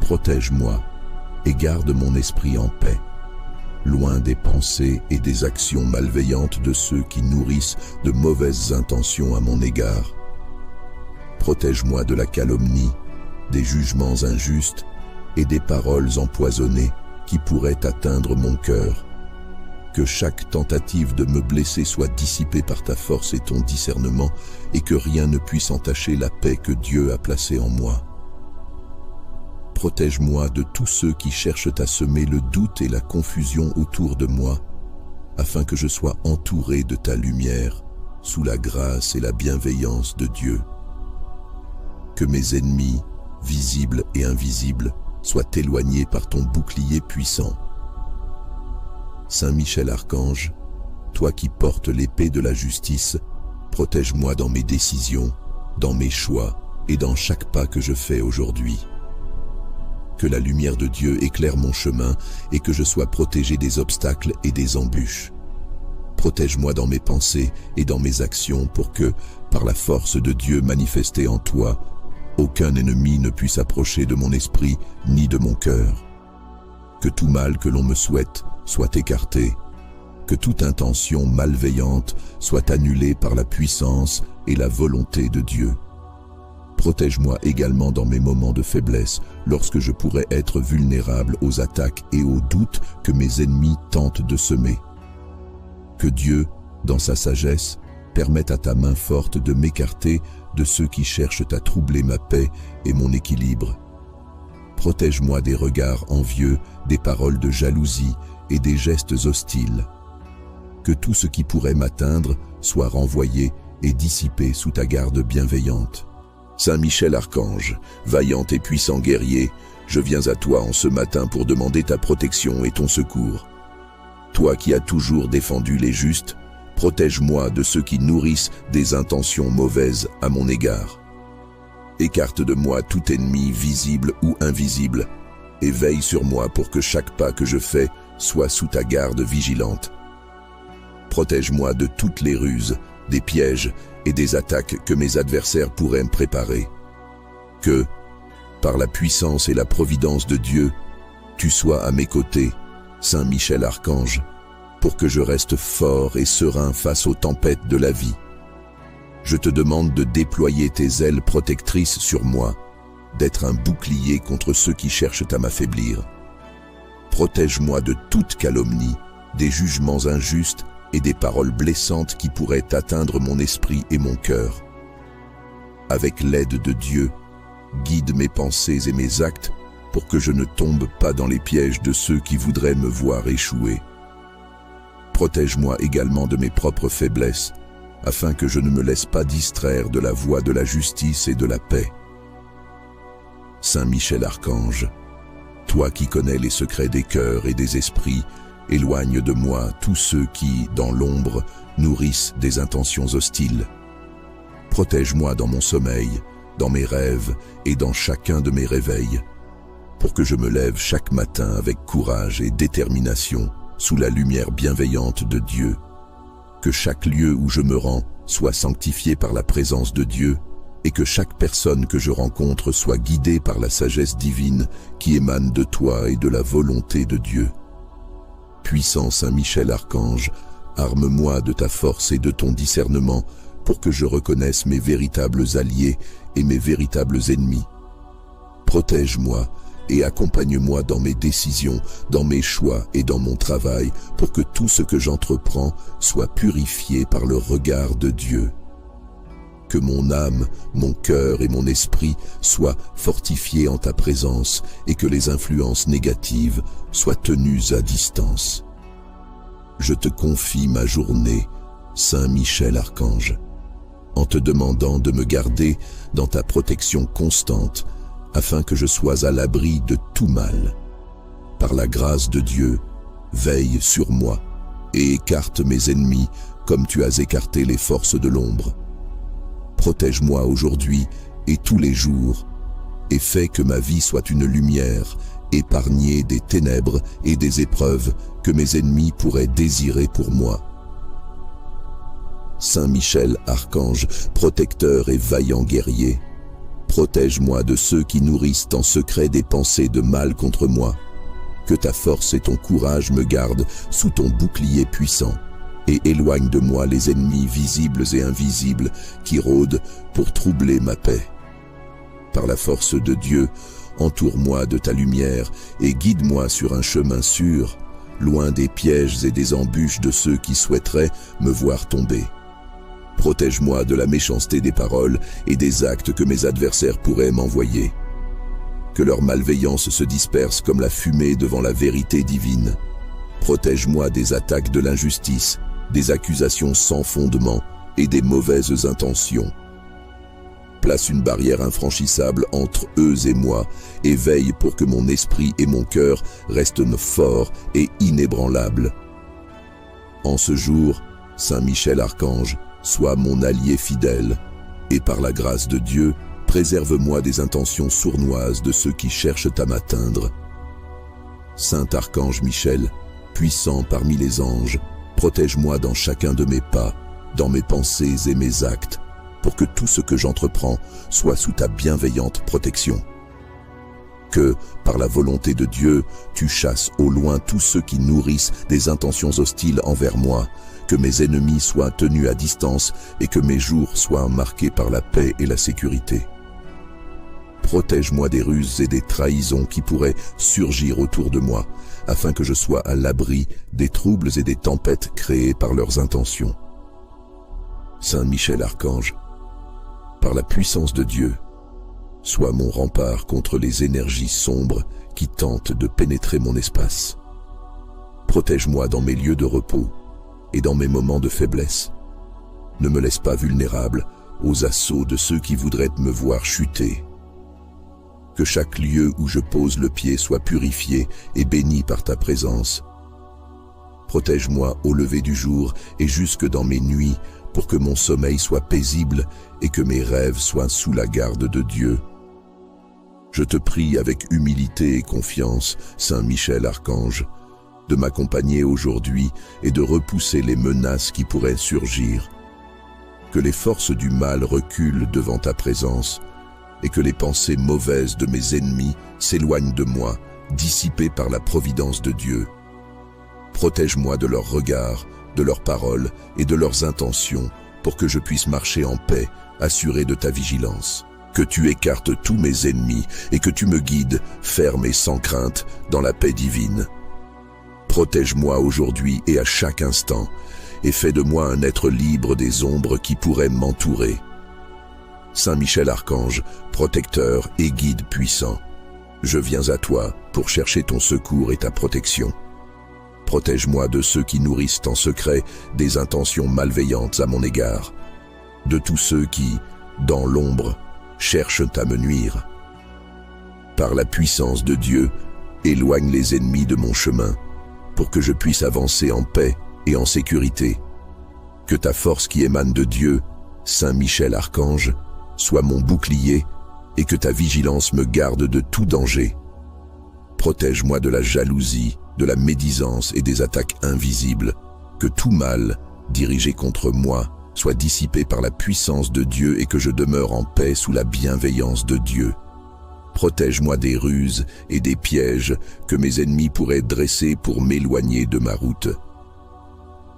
Protège-moi et garde mon esprit en paix, loin des pensées et des actions malveillantes de ceux qui nourrissent de mauvaises intentions à mon égard. Protège-moi de la calomnie, des jugements injustes et des paroles empoisonnées qui pourraient atteindre mon cœur. Que chaque tentative de me blesser soit dissipée par ta force et ton discernement, et que rien ne puisse entacher la paix que Dieu a placée en moi. Protège-moi de tous ceux qui cherchent à semer le doute et la confusion autour de moi, afin que je sois entouré de ta lumière, sous la grâce et la bienveillance de Dieu. Que mes ennemis, visibles et invisibles, soient éloignés par ton bouclier puissant. Saint Michel Archange, toi qui portes l'épée de la justice, protège-moi dans mes décisions, dans mes choix et dans chaque pas que je fais aujourd'hui. Que la lumière de Dieu éclaire mon chemin et que je sois protégé des obstacles et des embûches. Protège-moi dans mes pensées et dans mes actions pour que, par la force de Dieu manifestée en toi, aucun ennemi ne puisse approcher de mon esprit ni de mon cœur. Que tout mal que l'on me souhaite soit écarté, que toute intention malveillante soit annulée par la puissance et la volonté de Dieu. Protège-moi également dans mes moments de faiblesse, lorsque je pourrais être vulnérable aux attaques et aux doutes que mes ennemis tentent de semer. Que Dieu, dans sa sagesse, permette à ta main forte de m'écarter de ceux qui cherchent à troubler ma paix et mon équilibre. Protège-moi des regards envieux, des paroles de jalousie et des gestes hostiles. Que tout ce qui pourrait m'atteindre soit renvoyé et dissipé sous ta garde bienveillante. Saint Michel Archange, vaillant et puissant guerrier, je viens à toi en ce matin pour demander ta protection et ton secours. Toi qui as toujours défendu les justes, protège-moi de ceux qui nourrissent des intentions mauvaises à mon égard. Écarte de moi tout ennemi visible ou invisible, et veille sur moi pour que chaque pas que je fais soit sous ta garde vigilante. Protège-moi de toutes les ruses, des pièges et des attaques que mes adversaires pourraient me préparer. Que, par la puissance et la providence de Dieu, tu sois à mes côtés, Saint Michel Archange, pour que je reste fort et serein face aux tempêtes de la vie. Je te demande de déployer tes ailes protectrices sur moi, d'être un bouclier contre ceux qui cherchent à m'affaiblir. Protège-moi de toute calomnie, des jugements injustes et des paroles blessantes qui pourraient atteindre mon esprit et mon cœur. Avec l'aide de Dieu, guide mes pensées et mes actes pour que je ne tombe pas dans les pièges de ceux qui voudraient me voir échouer. Protège-moi également de mes propres faiblesses, afin que je ne me laisse pas distraire de la voie de la justice et de la paix. Saint Michel Archange, toi qui connais les secrets des cœurs et des esprits, éloigne de moi tous ceux qui, dans l'ombre, nourrissent des intentions hostiles. Protège-moi dans mon sommeil, dans mes rêves et dans chacun de mes réveils, pour que je me lève chaque matin avec courage et détermination sous la lumière bienveillante de Dieu. Que chaque lieu où je me rends soit sanctifié par la présence de Dieu et que chaque personne que je rencontre soit guidée par la sagesse divine qui émane de toi et de la volonté de Dieu. Puissant Saint Michel Archange, arme-moi de ta force et de ton discernement pour que je reconnaisse mes véritables alliés et mes véritables ennemis. Protège-moi et accompagne-moi dans mes décisions, dans mes choix et dans mon travail pour que tout ce que j'entreprends soit purifié par le regard de Dieu. Que mon âme, mon cœur et mon esprit soient fortifiés en ta présence et que les influences négatives soient tenues à distance. Je te confie ma journée, Saint Michel Archange, en te demandant de me garder dans ta protection constante afin que je sois à l'abri de tout mal. Par la grâce de Dieu, veille sur moi et écarte mes ennemis comme tu as écarté les forces de l'ombre. Protège-moi aujourd'hui et tous les jours, et fais que ma vie soit une lumière, épargnée des ténèbres et des épreuves que mes ennemis pourraient désirer pour moi. Saint Michel Archange, protecteur et vaillant guerrier, protège-moi de ceux qui nourrissent en secret des pensées de mal contre moi. Que ta force et ton courage me gardent sous ton bouclier puissant, et éloigne de moi les ennemis visibles et invisibles qui rôdent pour troubler ma paix. Par la force de Dieu, entoure-moi de ta lumière et guide-moi sur un chemin sûr, loin des pièges et des embûches de ceux qui souhaiteraient me voir tomber. Protège-moi de la méchanceté des paroles et des actes que mes adversaires pourraient m'envoyer. Que leur malveillance se disperse comme la fumée devant la vérité divine. Protège-moi des attaques de l'injustice, des accusations sans fondement et des mauvaises intentions. Place une barrière infranchissable entre eux et moi et veille pour que mon esprit et mon cœur restent forts et inébranlables. En ce jour, Saint Michel Archange, sois mon allié fidèle et par la grâce de Dieu, préserve-moi des intentions sournoises de ceux qui cherchent à m'atteindre. Saint Archange Michel, puissant parmi les anges, protège-moi dans chacun de mes pas, dans mes pensées et mes actes, pour que tout ce que j'entreprends soit sous ta bienveillante protection. Que, par la volonté de Dieu, tu chasses au loin tous ceux qui nourrissent des intentions hostiles envers moi, que mes ennemis soient tenus à distance et que mes jours soient marqués par la paix et la sécurité. Protège-moi des ruses et des trahisons qui pourraient surgir autour de moi, afin que je sois à l'abri des troubles et des tempêtes créées par leurs intentions. Saint Michel Archange, par la puissance de Dieu, sois mon rempart contre les énergies sombres qui tentent de pénétrer mon espace. Protège-moi dans mes lieux de repos et dans mes moments de faiblesse. Ne me laisse pas vulnérable aux assauts de ceux qui voudraient me voir chuter. Que chaque lieu où je pose le pied soit purifié et béni par ta présence. Protège-moi au lever du jour et jusque dans mes nuits, pour que mon sommeil soit paisible et que mes rêves soient sous la garde de Dieu. Je te prie avec humilité et confiance, Saint Michel Archange, de m'accompagner aujourd'hui et de repousser les menaces qui pourraient surgir. Que les forces du mal reculent devant ta présence et que les pensées mauvaises de mes ennemis s'éloignent de moi, dissipées par la providence de Dieu. Protège-moi de leurs regards, de leurs paroles et de leurs intentions pour que je puisse marcher en paix, assuré de ta vigilance. Que tu écartes tous mes ennemis et que tu me guides, ferme et sans crainte, dans la paix divine. Protège-moi aujourd'hui et à chaque instant, et fais de moi un être libre des ombres qui pourraient m'entourer. Saint Michel Archange, protecteur et guide puissant, je viens à toi pour chercher ton secours et ta protection. Protège-moi de ceux qui nourrissent en secret des intentions malveillantes à mon égard, de tous ceux qui, dans l'ombre, cherchent à me nuire. Par la puissance de Dieu, éloigne les ennemis de mon chemin, pour que je puisse avancer en paix et en sécurité. Que ta force qui émane de Dieu, Saint Michel Archange, soit mon bouclier et que ta vigilance me garde de tout danger. Protège-moi de la jalousie, de la médisance et des attaques invisibles, que tout mal, dirigé contre moi, soit dissipé par la puissance de Dieu et que je demeure en paix sous la bienveillance de Dieu. Protège-moi des ruses et des pièges que mes ennemis pourraient dresser pour m'éloigner de ma route.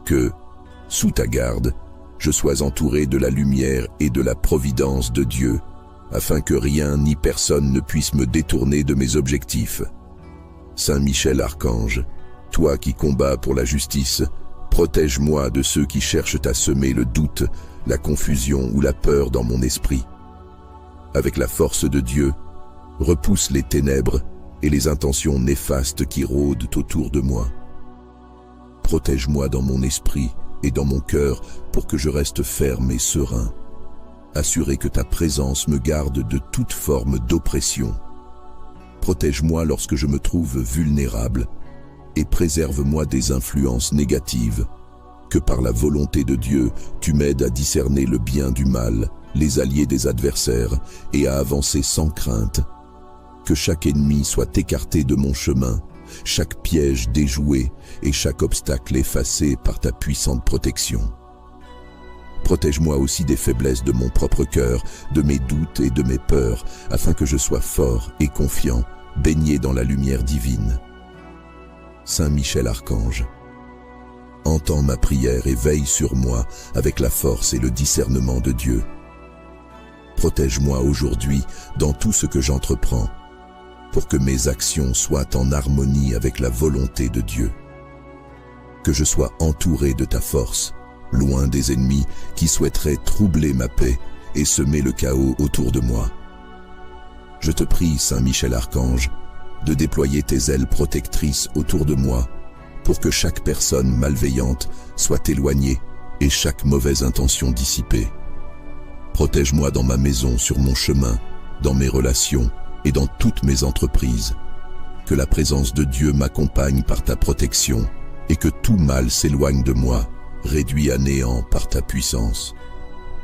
Que, sous ta garde, je sois entouré de la lumière et de la providence de Dieu, afin que rien ni personne ne puisse me détourner de mes objectifs. Saint Michel Archange, toi qui combats pour la justice, protège-moi de ceux qui cherchent à semer le doute, la confusion ou la peur dans mon esprit. Avec la force de Dieu, repousse les ténèbres et les intentions néfastes qui rôdent autour de moi. Protège-moi dans mon esprit et dans mon cœur pour que je reste ferme et serein, assuré que ta présence me garde de toute forme d'oppression. Protège-moi lorsque je me trouve vulnérable et préserve-moi des influences négatives. Que par la volonté de Dieu, tu m'aides à discerner le bien du mal, les alliés des adversaires et à avancer sans crainte. Que chaque ennemi soit écarté de mon chemin, chaque piège déjoué et chaque obstacle effacé par ta puissante protection. Protège-moi aussi des faiblesses de mon propre cœur, de mes doutes et de mes peurs, afin que je sois fort et confiant, baigné dans la lumière divine. Saint Michel Archange, entends ma prière et veille sur moi avec la force et le discernement de Dieu. Protège-moi aujourd'hui dans tout ce que j'entreprends, pour que mes actions soient en harmonie avec la volonté de Dieu. Que je sois entouré de ta force, loin des ennemis qui souhaiteraient troubler ma paix et semer le chaos autour de moi. Je te prie, Saint Michel Archange, de déployer tes ailes protectrices autour de moi, pour que chaque personne malveillante soit éloignée et chaque mauvaise intention dissipée. Protège-moi dans ma maison, sur mon chemin, dans mes relations et dans toutes mes entreprises. Que la présence de Dieu m'accompagne par ta protection et que tout mal s'éloigne de moi, réduit à néant par ta puissance.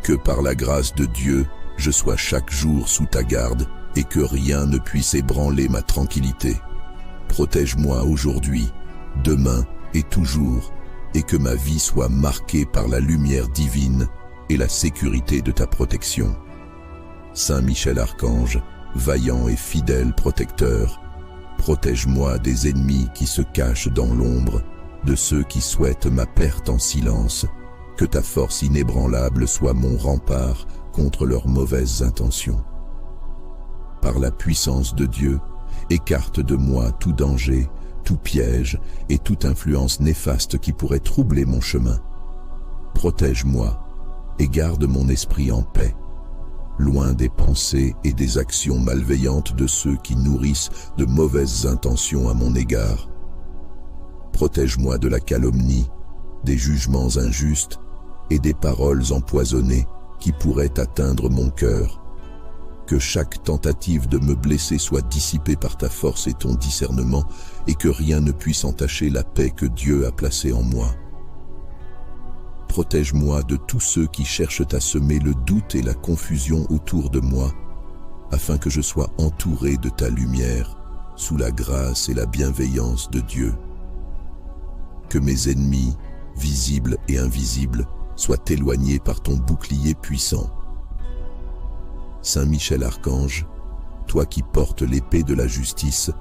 Que par la grâce de Dieu, je sois chaque jour sous ta garde et que rien ne puisse ébranler ma tranquillité. Protège-moi aujourd'hui, demain et toujours, et que ma vie soit marquée par la lumière divine et la sécurité de ta protection. Saint Michel Archange, vaillant et fidèle protecteur, protège-moi des ennemis qui se cachent dans l'ombre, de ceux qui souhaitent ma perte en silence. Que ta force inébranlable soit mon rempart contre leurs mauvaises intentions. Par la puissance de Dieu, écarte de moi tout danger, tout piège et toute influence néfaste qui pourrait troubler mon chemin. Protège-moi et garde mon esprit en paix, loin des pensées et des actions malveillantes de ceux qui nourrissent de mauvaises intentions à mon égard. Protège-moi de la calomnie, des jugements injustes et des paroles empoisonnées qui pourrait atteindre mon cœur. Que chaque tentative de me blesser soit dissipée par ta force et ton discernement, et que rien ne puisse entacher la paix que Dieu a placée en moi. Protège-moi de tous ceux qui cherchent à semer le doute et la confusion autour de moi, afin que je sois entouré de ta lumière, sous la grâce et la bienveillance de Dieu. Que mes ennemis, visibles et invisibles, soient éloignés par ton bouclier puissant. Saint Michel Archange, toi qui portes l'épée de la justice,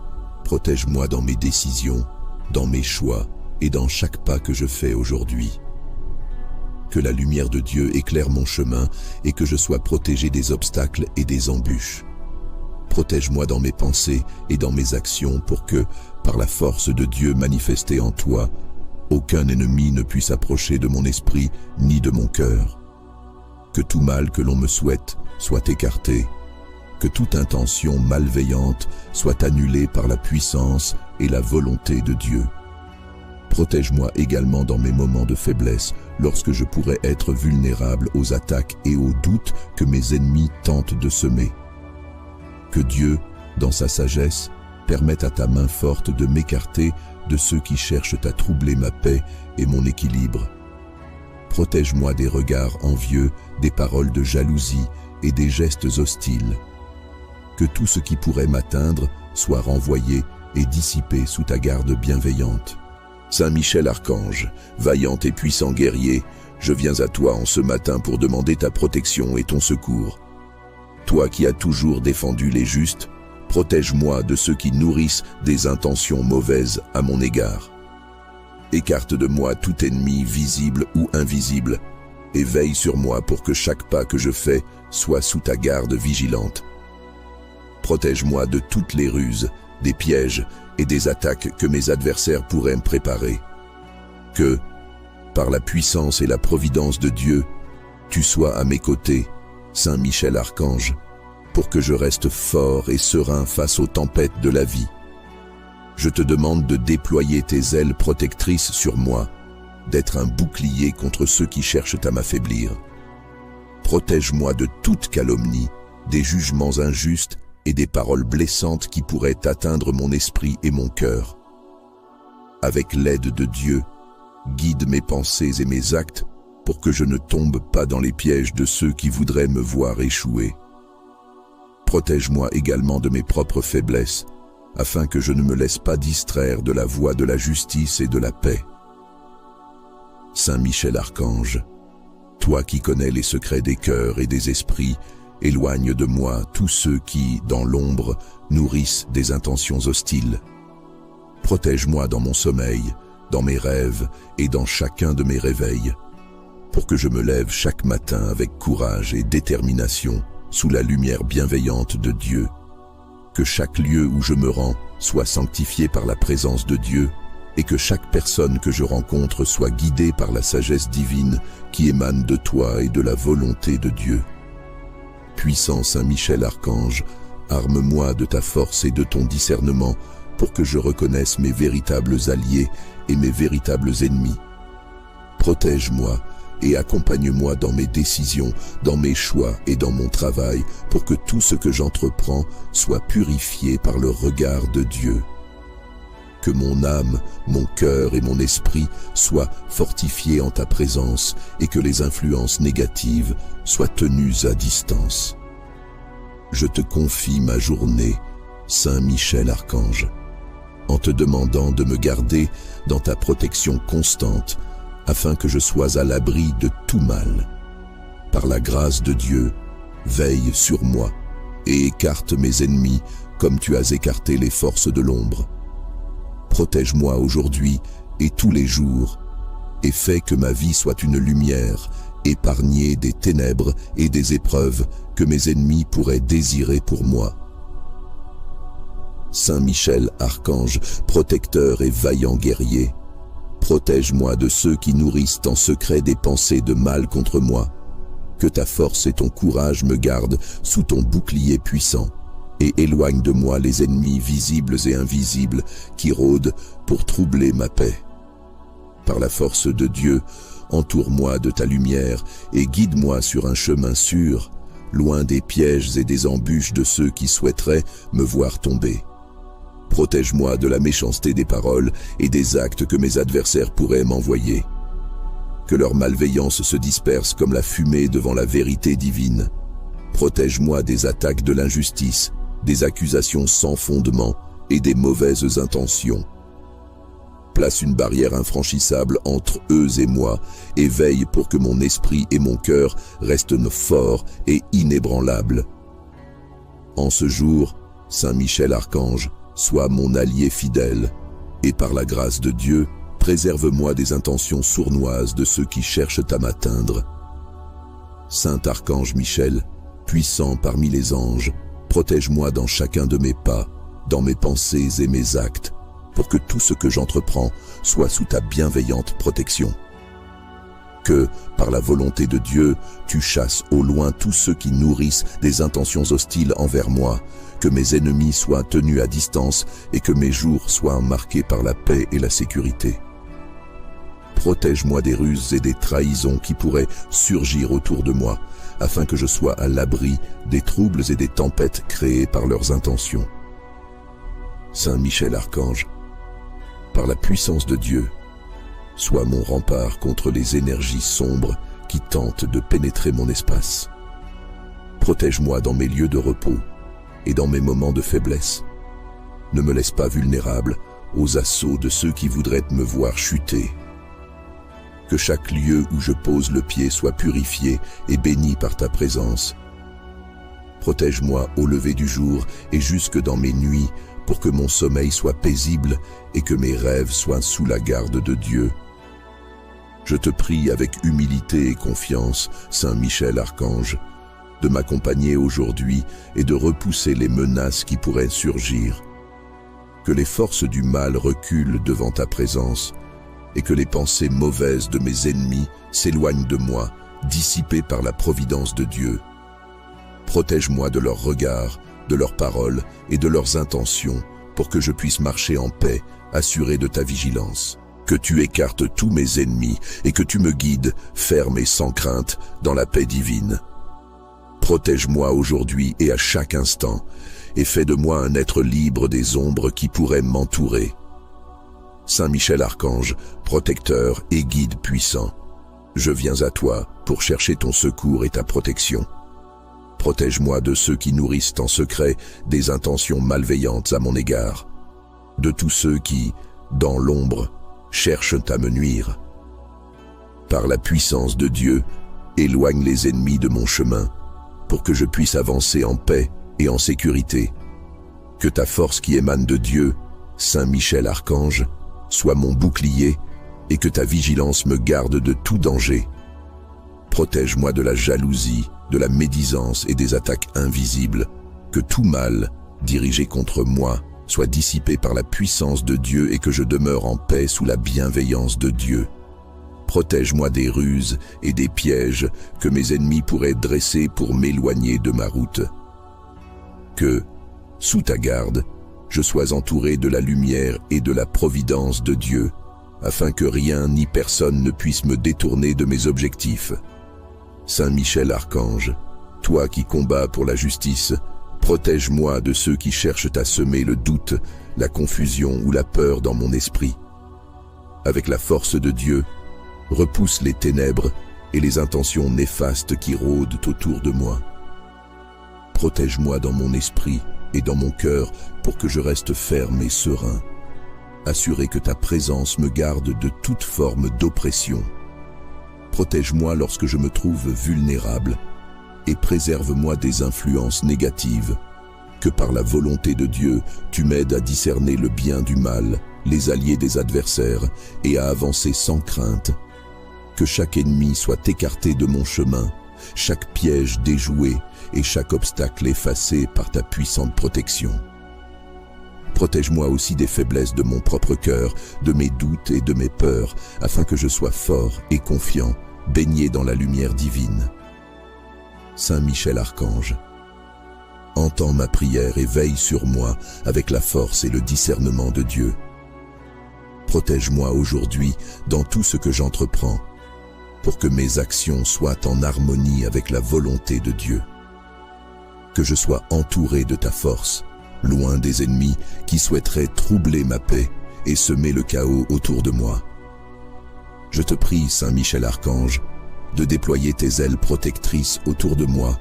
protège-moi dans mes décisions, dans mes choix et dans chaque pas que je fais aujourd'hui. Que la lumière de Dieu éclaire mon chemin et que je sois protégé des obstacles et des embûches. Protège-moi dans mes pensées et dans mes actions pour que, par la force de Dieu manifestée en toi, aucun ennemi ne puisse approcher de mon esprit ni de mon cœur. Que tout mal que l'on me souhaite soit écarté, que toute intention malveillante soit annulée par la puissance et la volonté de Dieu. Protège-moi également dans mes moments de faiblesse, lorsque je pourrais être vulnérable aux attaques et aux doutes que mes ennemis tentent de semer. Que Dieu, dans sa sagesse, permette à ta main forte de m'écarter de ceux qui cherchent à troubler ma paix et mon équilibre. Protège-moi des regards envieux, des paroles de jalousie et des gestes hostiles. Que tout ce qui pourrait m'atteindre soit renvoyé et dissipé sous ta garde bienveillante. Saint Michel Archange, vaillant et puissant guerrier, je viens à toi en ce matin pour demander ta protection et ton secours. Toi qui as toujours défendu les justes, protège-moi de ceux qui nourrissent des intentions mauvaises à mon égard. Écarte de moi tout ennemi visible ou invisible, et veille sur moi pour que chaque pas que je fais soit sous ta garde vigilante. Protège-moi de toutes les ruses, des pièges et des attaques que mes adversaires pourraient me préparer. Que, par la puissance et la providence de Dieu, tu sois à mes côtés, Saint Michel Archange, pour que je reste fort et serein face aux tempêtes de la vie. Je te demande de déployer tes ailes protectrices sur moi, d'être un bouclier contre ceux qui cherchent à m'affaiblir. Protège-moi de toute calomnie, des jugements injustes et des paroles blessantes qui pourraient atteindre mon esprit et mon cœur. Avec l'aide de Dieu, guide mes pensées et mes actes pour que je ne tombe pas dans les pièges de ceux qui voudraient me voir échouer. Protège-moi également de mes propres faiblesses, afin que je ne me laisse pas distraire de la voie de la justice et de la paix. Saint Michel Archange, toi qui connais les secrets des cœurs et des esprits, éloigne de moi tous ceux qui, dans l'ombre, nourrissent des intentions hostiles. Protège-moi dans mon sommeil, dans mes rêves et dans chacun de mes réveils, pour que je me lève chaque matin avec courage et détermination sous la lumière bienveillante de Dieu. Que chaque lieu où je me rends soit sanctifié par la présence de Dieu et que chaque personne que je rencontre soit guidée par la sagesse divine qui émane de toi et de la volonté de Dieu. Puissant Saint Michel Archange, arme-moi de ta force et de ton discernement pour que je reconnaisse mes véritables alliés et mes véritables ennemis. Protège-moi et accompagne-moi dans mes décisions, dans mes choix et dans mon travail pour que tout ce que j'entreprends soit purifié par le regard de Dieu. Que mon âme, mon cœur et mon esprit soient fortifiés en ta présence et que les influences négatives soient tenues à distance. Je te confie ma journée, Saint Michel Archange, en te demandant de me garder dans ta protection constante afin que je sois à l'abri de tout mal. Par la grâce de Dieu, veille sur moi et écarte mes ennemis comme tu as écarté les forces de l'ombre. Protège-moi aujourd'hui et tous les jours, et fais que ma vie soit une lumière, épargnée des ténèbres et des épreuves que mes ennemis pourraient désirer pour moi. Saint Michel Archange, protecteur et vaillant guerrier, protège-moi de ceux qui nourrissent en secret des pensées de mal contre moi. Que ta force et ton courage me gardent sous ton bouclier puissant et éloigne de moi les ennemis visibles et invisibles qui rôdent pour troubler ma paix. par la force de Dieu, entoure-moi de ta lumière et guide-moi sur un chemin sûr, loin des pièges et des embûches de ceux qui souhaiteraient me voir tomber. Protège-moi de la méchanceté des paroles et des actes que mes adversaires pourraient m'envoyer. Que leur malveillance se disperse comme la fumée devant la vérité divine. Protège-moi des attaques de l'injustice, des accusations sans fondement et des mauvaises intentions. Place une barrière infranchissable entre eux et moi et veille pour que mon esprit et mon cœur restent forts et inébranlables. En ce jour, Saint Michel Archange, sois mon allié fidèle, et par la grâce de Dieu, préserve-moi des intentions sournoises de ceux qui cherchent à m'atteindre. Saint Archange Michel, puissant parmi les anges, protège-moi dans chacun de mes pas, dans mes pensées et mes actes, pour que tout ce que j'entreprends soit sous ta bienveillante protection. Que, par la volonté de Dieu, tu chasses au loin tous ceux qui nourrissent des intentions hostiles envers moi, que mes ennemis soient tenus à distance et que mes jours soient marqués par la paix et la sécurité. Protège-moi des ruses et des trahisons qui pourraient surgir autour de moi, afin que je sois à l'abri des troubles et des tempêtes créées par leurs intentions. Saint Michel Archange, par la puissance de Dieu, sois mon rempart contre les énergies sombres qui tentent de pénétrer mon espace. Protège-moi dans mes lieux de repos et dans mes moments de faiblesse. Ne me laisse pas vulnérable aux assauts de ceux qui voudraient me voir chuter. Que chaque lieu où je pose le pied soit purifié et béni par ta présence. Protège-moi au lever du jour et jusque dans mes nuits, pour que mon sommeil soit paisible et que mes rêves soient sous la garde de Dieu. Je te prie avec humilité et confiance, Saint Michel Archange, de m'accompagner aujourd'hui et de repousser les menaces qui pourraient surgir. Que les forces du mal reculent devant ta présence et que les pensées mauvaises de mes ennemis s'éloignent de moi, dissipées par la providence de Dieu. Protège-moi de leurs regards, de leurs paroles et de leurs intentions pour que je puisse marcher en paix, assuré de ta vigilance. Que tu écartes tous mes ennemis et que tu me guides, ferme et sans crainte, dans la paix divine. Protège-moi aujourd'hui et à chaque instant, et fais de moi un être libre des ombres qui pourraient m'entourer. Saint Michel Archange, protecteur et guide puissant, je viens à toi pour chercher ton secours et ta protection. Protège-moi de ceux qui nourrissent en secret des intentions malveillantes à mon égard, de tous ceux qui, dans l'ombre, cherchent à me nuire. Par la puissance de Dieu, éloigne les ennemis de mon chemin, pour que je puisse avancer en paix et en sécurité. Que ta force qui émane de Dieu, Saint Michel Archange, soit mon bouclier et que ta vigilance me garde de tout danger. Protège-moi de la jalousie, de la médisance et des attaques invisibles. Que tout mal, dirigé contre moi, soit dissipé par la puissance de Dieu et que je demeure en paix sous la bienveillance de Dieu. Protège-moi des ruses et des pièges que mes ennemis pourraient dresser pour m'éloigner de ma route. Que, sous ta garde, je sois entouré de la lumière et de la providence de Dieu, afin que rien ni personne ne puisse me détourner de mes objectifs. Saint Michel Archange, toi qui combats pour la justice, protège-moi de ceux qui cherchent à semer le doute, la confusion ou la peur dans mon esprit. Avec la force de Dieu, repousse les ténèbres et les intentions néfastes qui rôdent autour de moi. Protège-moi dans mon esprit et dans mon cœur pour que je reste ferme et serein, assuré que ta présence me garde de toute forme d'oppression. Protège-moi lorsque je me trouve vulnérable et préserve-moi des influences négatives. Que par la volonté de Dieu, tu m'aides à discerner le bien du mal, les alliés des adversaires et à avancer sans crainte. Que chaque ennemi soit écarté de mon chemin, chaque piège déjoué et chaque obstacle effacé par ta puissante protection. Protège-moi aussi des faiblesses de mon propre cœur, de mes doutes et de mes peurs, afin que je sois fort et confiant, baigné dans la lumière divine. Saint Michel Archange, entends ma prière et veille sur moi avec la force et le discernement de Dieu. Protège-moi aujourd'hui dans tout ce que j'entreprends, pour que mes actions soient en harmonie avec la volonté de Dieu. Que je sois entouré de ta force, loin des ennemis qui souhaiteraient troubler ma paix et semer le chaos autour de moi. Je te prie, Saint Michel Archange, de déployer tes ailes protectrices autour de moi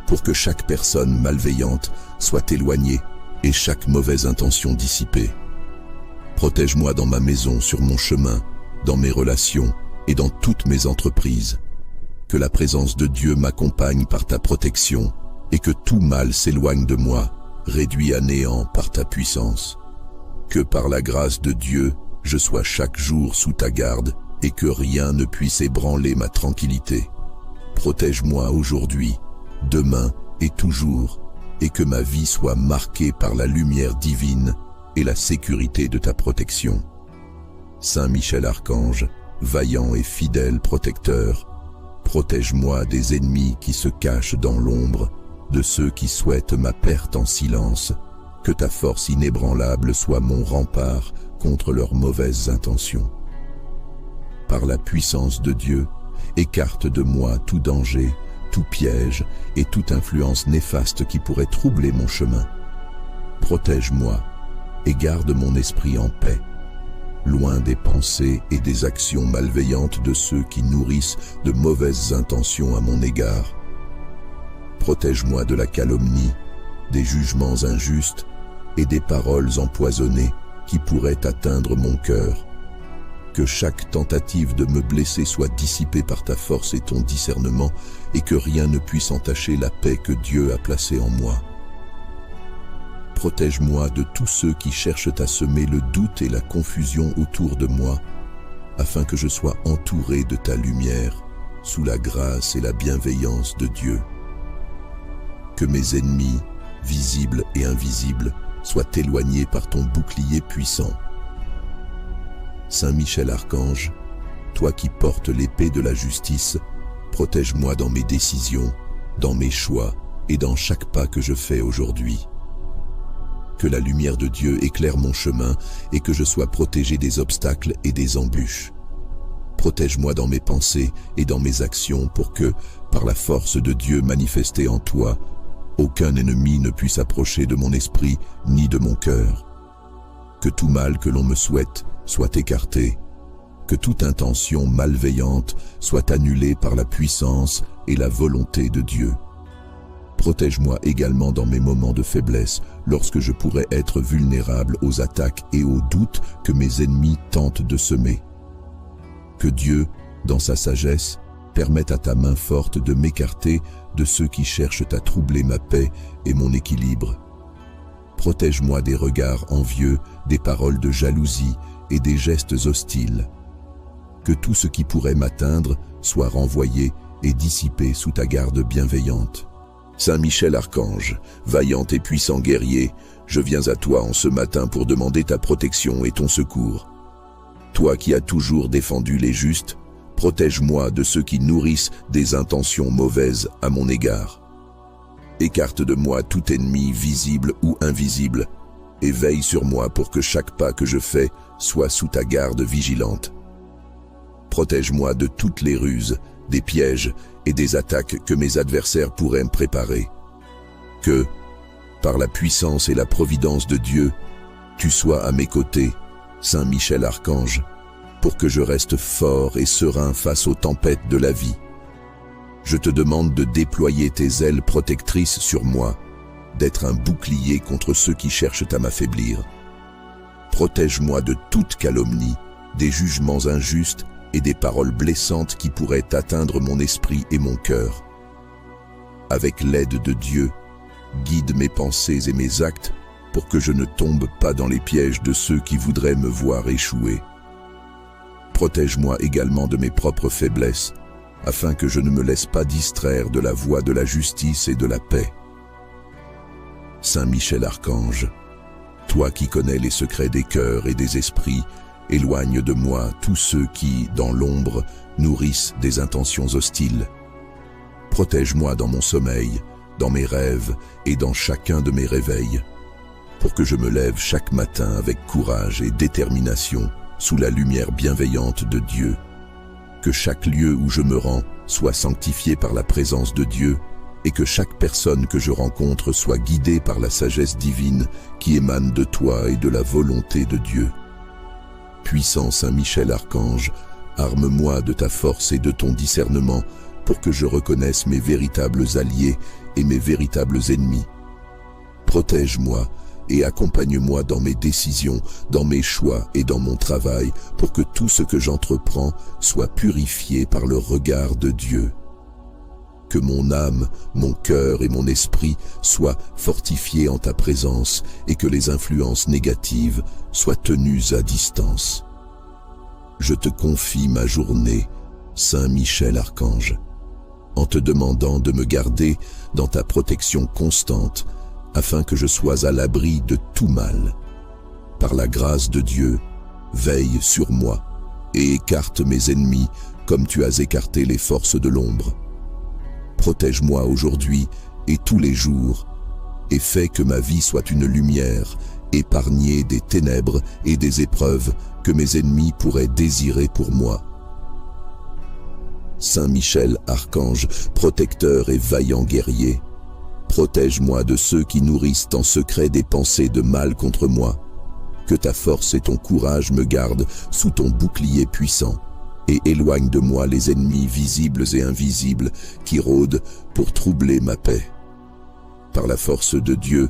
pour que chaque personne malveillante soit éloignée et chaque mauvaise intention dissipée. Protège-moi dans ma maison, sur mon chemin, dans mes relations et dans toutes mes entreprises. Que la présence de Dieu m'accompagne par ta protection et que tout mal s'éloigne de moi, réduit à néant par ta puissance. Que par la grâce de Dieu, je sois chaque jour sous ta garde et que rien ne puisse ébranler ma tranquillité. Protège-moi aujourd'hui, demain et toujours, et que ma vie soit marquée par la lumière divine et la sécurité de ta protection. Saint Michel Archange, vaillant et fidèle protecteur, protège-moi des ennemis qui se cachent dans l'ombre, de ceux qui souhaitent ma perte en silence. Que ta force inébranlable soit mon rempart contre leurs mauvaises intentions. Par la puissance de Dieu, écarte de moi tout danger, tout piège et toute influence néfaste qui pourrait troubler mon chemin. Protège-moi et garde mon esprit en paix, loin des pensées et des actions malveillantes de ceux qui nourrissent de mauvaises intentions à mon égard. Protège-moi de la calomnie, des jugements injustes et des paroles empoisonnées qui pourraient atteindre mon cœur. Que chaque tentative de me blesser soit dissipée par ta force et ton discernement, et que rien ne puisse entacher la paix que Dieu a placée en moi. Protège-moi de tous ceux qui cherchent à semer le doute et la confusion autour de moi, afin que je sois entouré de ta lumière, sous la grâce et la bienveillance de Dieu. Que mes ennemis, visibles et invisibles, soient éloignés par ton bouclier puissant. Saint Michel Archange, toi qui portes l'épée de la justice, protège-moi dans mes décisions, dans mes choix et dans chaque pas que je fais aujourd'hui. Que la lumière de Dieu éclaire mon chemin et que je sois protégé des obstacles et des embûches. Protège-moi dans mes pensées et dans mes actions pour que, par la force de Dieu manifestée en toi, aucun ennemi ne puisse approcher de mon esprit ni de mon cœur. Que tout mal que l'on me souhaite soit écarté, que toute intention malveillante soit annulée par la puissance et la volonté de Dieu. Protège-moi également dans mes moments de faiblesse, lorsque je pourrais être vulnérable aux attaques et aux doutes que mes ennemis tentent de semer. Que Dieu, dans sa sagesse, permette à ta main forte de m'écarter de ceux qui cherchent à troubler ma paix et mon équilibre. Protège-moi des regards envieux, des paroles de jalousie et des gestes hostiles. Que tout ce qui pourrait m'atteindre soit renvoyé et dissipé sous ta garde bienveillante. Saint Michel Archange, vaillant et puissant guerrier, je viens à toi en ce matin pour demander ta protection et ton secours. Toi qui as toujours défendu les justes, protège-moi de ceux qui nourrissent des intentions mauvaises à mon égard. Écarte de moi tout ennemi visible ou invisible, et veille sur moi pour que chaque pas que je fais soit sous ta garde vigilante. Protège-moi de toutes les ruses, des pièges et des attaques que mes adversaires pourraient me préparer. Que, par la puissance et la providence de Dieu, tu sois à mes côtés, Saint Michel Archange, pour que je reste fort et serein face aux tempêtes de la vie. Je te demande de déployer tes ailes protectrices sur moi, d'être un bouclier contre ceux qui cherchent à m'affaiblir. Protège-moi de toute calomnie, des jugements injustes et des paroles blessantes qui pourraient atteindre mon esprit et mon cœur. Avec l'aide de Dieu, guide mes pensées et mes actes pour que je ne tombe pas dans les pièges de ceux qui voudraient me voir échouer. Protège-moi également de mes propres faiblesses, afin que je ne me laisse pas distraire de la voie de la justice et de la paix. Saint Michel Archange, toi qui connais les secrets des cœurs et des esprits, éloigne de moi tous ceux qui, dans l'ombre, nourrissent des intentions hostiles. Protège-moi dans mon sommeil, dans mes rêves et dans chacun de mes réveils, pour que je me lève chaque matin avec courage et détermination, sous la lumière bienveillante de Dieu. Que chaque lieu où je me rends soit sanctifié par la présence de Dieu et que chaque personne que je rencontre soit guidée par la sagesse divine qui émane de toi et de la volonté de Dieu. Puissant Saint Michel Archange, arme-moi de ta force et de ton discernement pour que je reconnaisse mes véritables alliés et mes véritables ennemis. Protège-moi et accompagne-moi dans mes décisions, dans mes choix et dans mon travail pour que tout ce que j'entreprends soit purifié par le regard de Dieu. Que mon âme, mon cœur et mon esprit soient fortifiés en ta présence et que les influences négatives soient tenues à distance. Je te confie ma journée, Saint Michel Archange, en te demandant de me garder dans ta protection constante afin que je sois à l'abri de tout mal. Par la grâce de Dieu, veille sur moi et écarte mes ennemis comme tu as écarté les forces de l'ombre. Protège-moi aujourd'hui et tous les jours, et fais que ma vie soit une lumière, épargnée des ténèbres et des épreuves que mes ennemis pourraient désirer pour moi. Saint Michel Archange, protecteur et vaillant guerrier, protège-moi de ceux qui nourrissent en secret des pensées de mal contre moi. Que ta force et ton courage me gardent sous ton bouclier puissant, et éloigne de moi les ennemis visibles et invisibles qui rôdent pour troubler ma paix. Par la force de Dieu,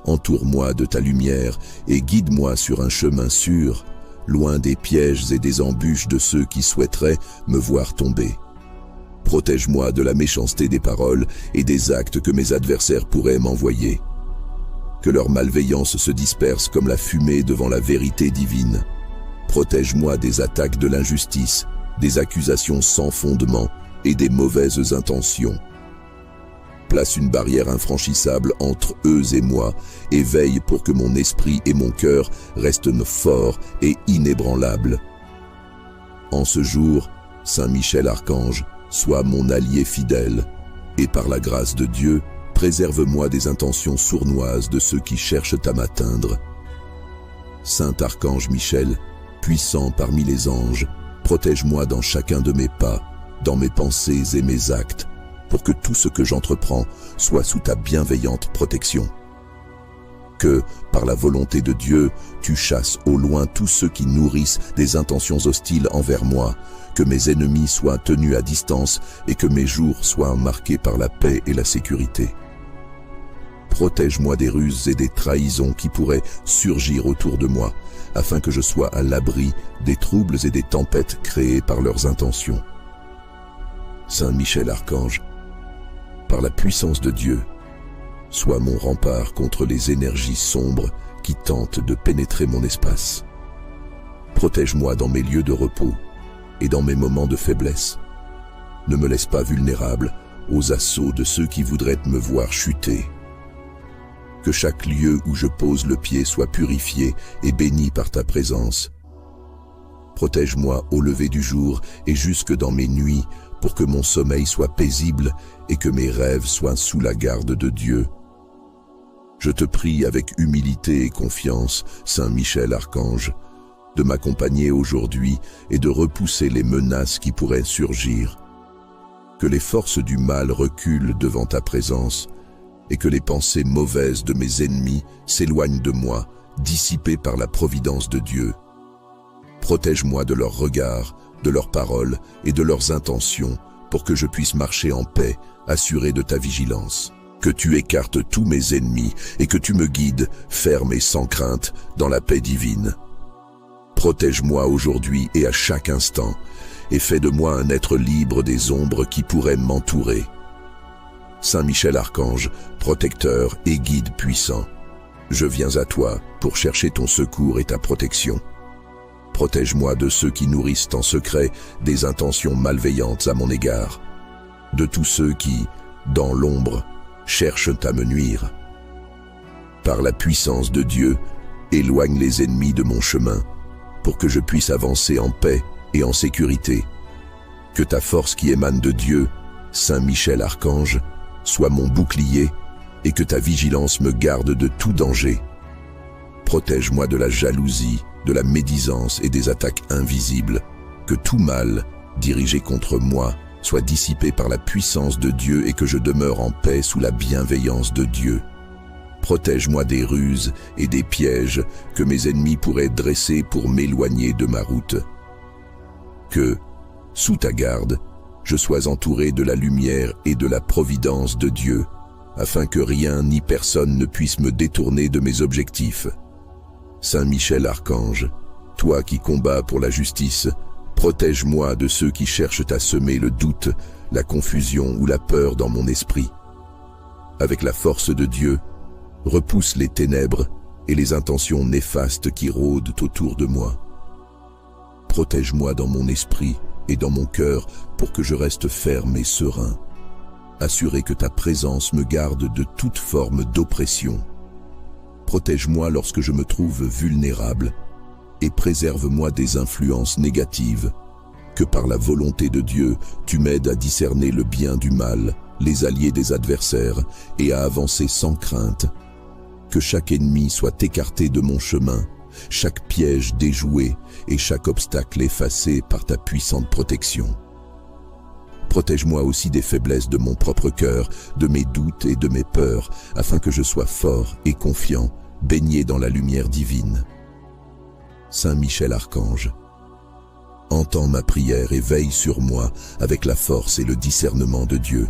entoure-moi de ta lumière et guide-moi sur un chemin sûr, loin des pièges et des embûches de ceux qui souhaiteraient me voir tomber. Protège-moi de la méchanceté des paroles et des actes que mes adversaires pourraient m'envoyer. Que leur malveillance se disperse comme la fumée devant la vérité divine. Protège-moi des attaques de l'injustice, des accusations sans fondement et des mauvaises intentions. Place une barrière infranchissable entre eux et moi et veille pour que mon esprit et mon cœur restent forts et inébranlables. En ce jour, Saint Michel Archange, sois mon allié fidèle et par la grâce de Dieu, préserve-moi des intentions sournoises de ceux qui cherchent à m'atteindre. Saint Archange Michel, puissant parmi les anges, protège-moi dans chacun de mes pas, dans mes pensées et mes actes, pour que tout ce que j'entreprends soit sous ta bienveillante protection. Que, par la volonté de Dieu, tu chasses au loin tous ceux qui nourrissent des intentions hostiles envers moi, que mes ennemis soient tenus à distance et que mes jours soient marqués par la paix et la sécurité. Protège-moi des ruses et des trahisons qui pourraient surgir autour de moi, afin que je sois à l'abri des troubles et des tempêtes créées par leurs intentions. Saint Michel Archange, par la puissance de Dieu, sois mon rempart contre les énergies sombres qui tentent de pénétrer mon espace. Protège-moi dans mes lieux de repos et dans mes moments de faiblesse. Ne me laisse pas vulnérable aux assauts de ceux qui voudraient me voir chuter. Que chaque lieu où je pose le pied soit purifié et béni par ta présence. Protège-moi au lever du jour et jusque dans mes nuits pour que mon sommeil soit paisible et que mes rêves soient sous la garde de Dieu. Je te prie avec humilité et confiance, Saint Michel Archange, de m'accompagner aujourd'hui et de repousser les menaces qui pourraient surgir. Que les forces du mal reculent devant ta présence et que les pensées mauvaises de mes ennemis s'éloignent de moi, dissipées par la providence de Dieu. Protège-moi de leurs regards, de leurs paroles et de leurs intentions pour que je puisse marcher en paix, assuré de ta vigilance. Que tu écartes tous mes ennemis et que tu me guides, ferme et sans crainte, dans la paix divine. Protège-moi aujourd'hui et à chaque instant, et fais de moi un être libre des ombres qui pourraient m'entourer. Saint Michel Archange, protecteur et guide puissant, je viens à toi pour chercher ton secours et ta protection. Protège-moi de ceux qui nourrissent en secret des intentions malveillantes à mon égard, de tous ceux qui, dans l'ombre, cherchent à me nuire. Par la puissance de Dieu, éloigne les ennemis de mon chemin, pour que je puisse avancer en paix et en sécurité. Que ta force qui émane de Dieu, Saint Michel Archange, soit mon bouclier et que ta vigilance me garde de tout danger. Protège-moi de la jalousie, de la médisance et des attaques invisibles. Que tout mal, dirigé contre moi, soit dissipé par la puissance de Dieu et que je demeure en paix sous la bienveillance de Dieu. Protège-moi des ruses et des pièges que mes ennemis pourraient dresser pour m'éloigner de ma route. Que, sous ta garde, je sois entouré de la lumière et de la providence de Dieu, afin que rien ni personne ne puisse me détourner de mes objectifs. Saint Michel Archange, toi qui combats pour la justice, protège-moi de ceux qui cherchent à semer le doute, la confusion ou la peur dans mon esprit. Avec la force de Dieu, repousse les ténèbres et les intentions néfastes qui rôdent autour de moi. Protège-moi dans mon esprit et dans mon cœur pour que je reste ferme et serein, assuré que ta présence me garde de toute forme d'oppression. Protège-moi lorsque je me trouve vulnérable et préserve-moi des influences négatives. Que par la volonté de Dieu, tu m'aides à discerner le bien du mal, les alliés des adversaires et à avancer sans crainte. Que chaque ennemi soit écarté de mon chemin, chaque piège déjoué et chaque obstacle effacé par ta puissante protection. Protège-moi aussi des faiblesses de mon propre cœur, de mes doutes et de mes peurs, afin que je sois fort et confiant, baigné dans la lumière divine. Saint Michel Archange, entends ma prière et veille sur moi avec la force et le discernement de Dieu.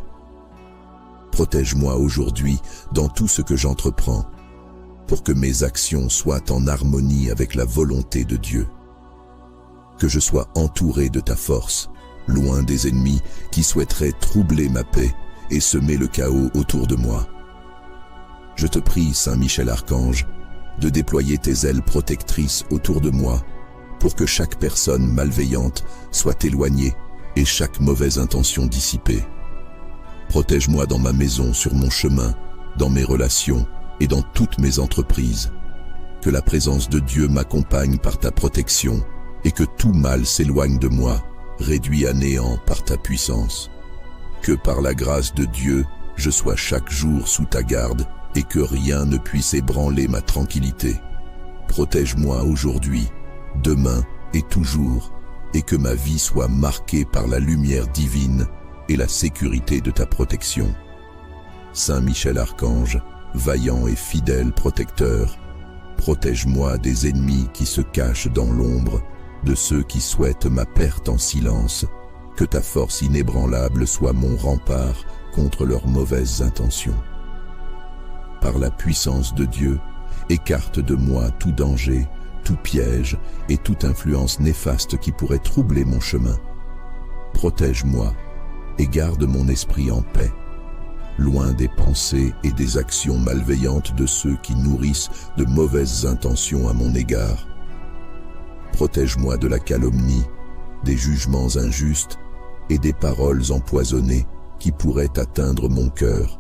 Protège-moi aujourd'hui dans tout ce que j'entreprends, pour que mes actions soient en harmonie avec la volonté de Dieu. Que je sois entouré de ta force, loin des ennemis qui souhaiteraient troubler ma paix et semer le chaos autour de moi. Je te prie, Saint Michel Archange, de déployer tes ailes protectrices autour de moi, pour que chaque personne malveillante soit éloignée et chaque mauvaise intention dissipée. Protège-moi dans ma maison, sur mon chemin, dans mes relations et dans toutes mes entreprises. Que la présence de Dieu m'accompagne par ta protection et que tout mal s'éloigne de moi, réduit à néant par ta puissance. Que par la grâce de Dieu, je sois chaque jour sous ta garde et que rien ne puisse ébranler ma tranquillité. Protège-moi aujourd'hui, demain et toujours, et que ma vie soit marquée par la lumière divine et la sécurité de ta protection. Saint Michel Archange, vaillant et fidèle protecteur, protège-moi des ennemis qui se cachent dans l'ombre, de ceux qui souhaitent ma perte en silence. Que ta force inébranlable soit mon rempart contre leurs mauvaises intentions. Par la puissance de Dieu, écarte de moi tout danger, tout piège et toute influence néfaste qui pourrait troubler mon chemin. Protège-moi et garde mon esprit en paix, loin des pensées et des actions malveillantes de ceux qui nourrissent de mauvaises intentions à mon égard. Protège-moi de la calomnie, des jugements injustes et des paroles empoisonnées qui pourraient atteindre mon cœur.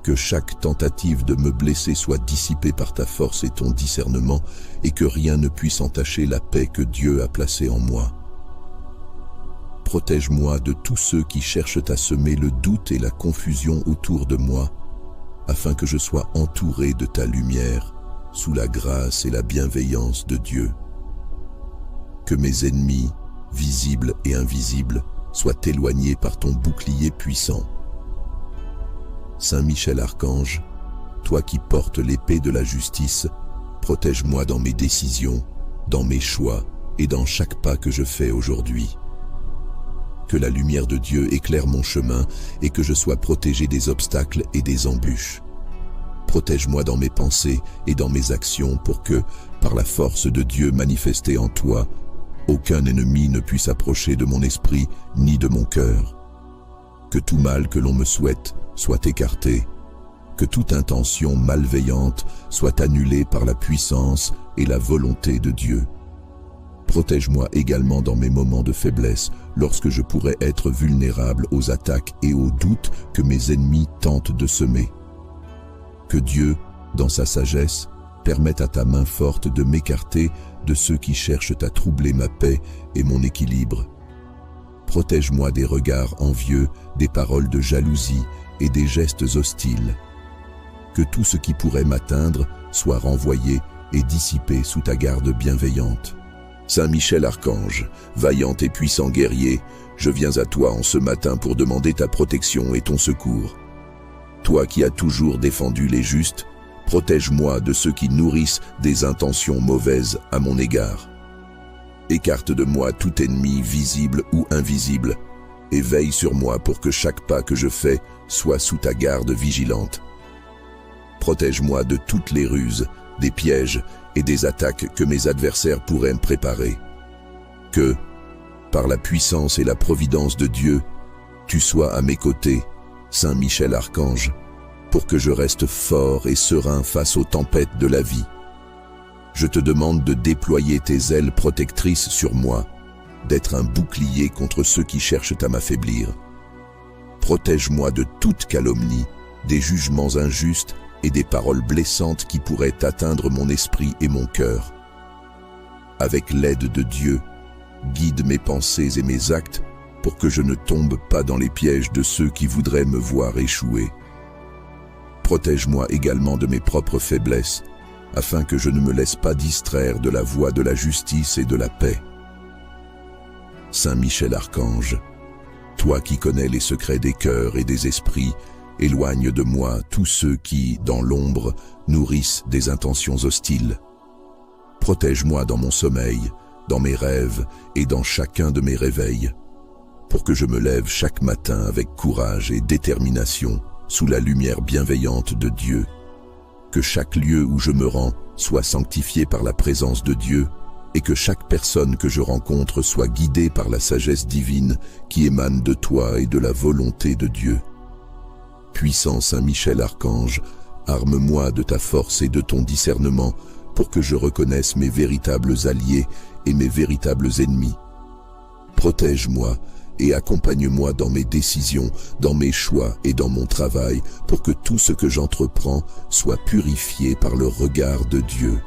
Que chaque tentative de me blesser soit dissipée par ta force et ton discernement, et que rien ne puisse entacher la paix que Dieu a placée en moi. Protège-moi de tous ceux qui cherchent à semer le doute et la confusion autour de moi, afin que je sois entouré de ta lumière, sous la grâce et la bienveillance de Dieu. Que mes ennemis, visibles et invisibles, soient éloignés par ton bouclier puissant. Saint Michel Archange, toi qui portes l'épée de la justice, protège-moi dans mes décisions, dans mes choix et dans chaque pas que je fais aujourd'hui. Que la lumière de Dieu éclaire mon chemin et que je sois protégé des obstacles et des embûches. Protège-moi dans mes pensées et dans mes actions pour que, par la force de Dieu manifestée en toi, aucun ennemi ne puisse approcher de mon esprit ni de mon cœur. Que tout mal que l'on me souhaite soit écarté, que toute intention malveillante soit annulée par la puissance et la volonté de Dieu. Protège-moi également dans mes moments de faiblesse, lorsque je pourrais être vulnérable aux attaques et aux doutes que mes ennemis tentent de semer. Que Dieu, dans sa sagesse, permette à ta main forte de m'écarter de ceux qui cherchent à troubler ma paix et mon équilibre. Protège-moi des regards envieux, des paroles de jalousie et des gestes hostiles. Que tout ce qui pourrait m'atteindre soit renvoyé et dissipés sous ta garde bienveillante. Saint Michel Archange, vaillant et puissant guerrier, je viens à toi en ce matin pour demander ta protection et ton secours. Toi qui as toujours défendu les justes, protège-moi de ceux qui nourrissent des intentions mauvaises à mon égard. Écarte de moi tout ennemi visible ou invisible, et veille sur moi pour que chaque pas que je fais soit sous ta garde vigilante. Protège-moi de toutes les ruses, des pièges et des attaques que mes adversaires pourraient me préparer. Que, par la puissance et la providence de Dieu, tu sois à mes côtés, Saint Michel Archange, pour que je reste fort et serein face aux tempêtes de la vie. Je te demande de déployer tes ailes protectrices sur moi, d'être un bouclier contre ceux qui cherchent à m'affaiblir. Protège-moi de toute calomnie, des jugements injustes et des paroles blessantes qui pourraient atteindre mon esprit et mon cœur. Avec l'aide de Dieu, guide mes pensées et mes actes pour que je ne tombe pas dans les pièges de ceux qui voudraient me voir échouer. Protège-moi également de mes propres faiblesses, afin que je ne me laisse pas distraire de la voie de la justice et de la paix. Saint Michel Archange, toi qui connais les secrets des cœurs et des esprits, éloigne de moi tous ceux qui, dans l'ombre, nourrissent des intentions hostiles. Protège-moi dans mon sommeil, dans mes rêves et dans chacun de mes réveils, pour que je me lève chaque matin avec courage et détermination sous la lumière bienveillante de Dieu. Que chaque lieu où je me rends soit sanctifié par la présence de Dieu et que chaque personne que je rencontre soit guidée par la sagesse divine qui émane de toi et de la volonté de Dieu. Puissant Saint Michel Archange, arme-moi de ta force et de ton discernement pour que je reconnaisse mes véritables alliés et mes véritables ennemis. Protège-moi et accompagne-moi dans mes décisions, dans mes choix et dans mon travail, pour que tout ce que j'entreprends soit purifié par le regard de Dieu.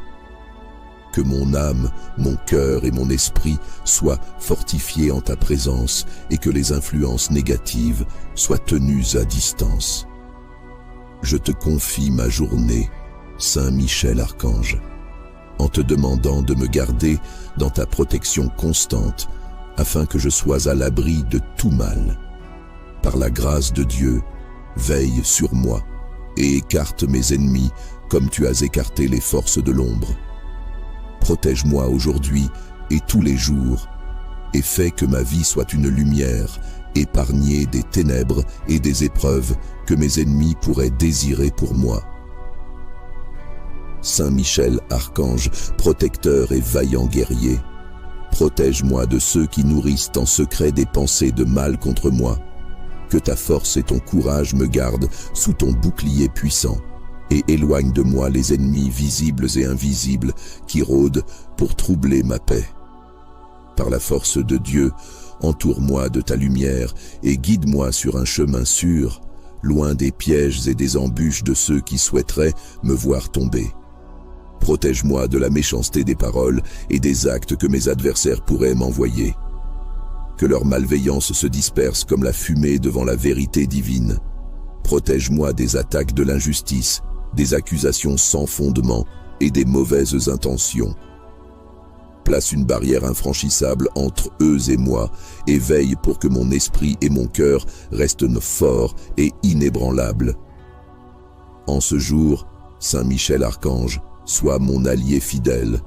Que mon âme, mon cœur et mon esprit soient fortifiés en ta présence et que les influences négatives soient tenues à distance. Je te confie ma journée, Saint Michel Archange, en te demandant de me garder dans ta protection constante, afin que je sois à l'abri de tout mal. Par la grâce de Dieu, veille sur moi et écarte mes ennemis comme tu as écarté les forces de l'ombre. Protège-moi aujourd'hui et tous les jours, et fais que ma vie soit une lumière, épargnée des ténèbres et des épreuves que mes ennemis pourraient désirer pour moi. Saint Michel Archange, protecteur et vaillant guerrier, protège-moi de ceux qui nourrissent en secret des pensées de mal contre moi. Que ta force et ton courage me gardent sous ton bouclier puissant et éloigne de moi les ennemis visibles et invisibles qui rôdent pour troubler ma paix. Par la force de Dieu, entoure-moi de ta lumière et guide-moi sur un chemin sûr, loin des pièges et des embûches de ceux qui souhaiteraient me voir tomber. Protège-moi de la méchanceté des paroles et des actes que mes adversaires pourraient m'envoyer. Que leur malveillance se disperse comme la fumée devant la vérité divine. Protège-moi des attaques de l'injustice, des accusations sans fondement et des mauvaises intentions. Place une barrière infranchissable entre eux et moi et veille pour que mon esprit et mon cœur restent forts et inébranlables. En ce jour, Saint Michel Archange, sois mon allié fidèle,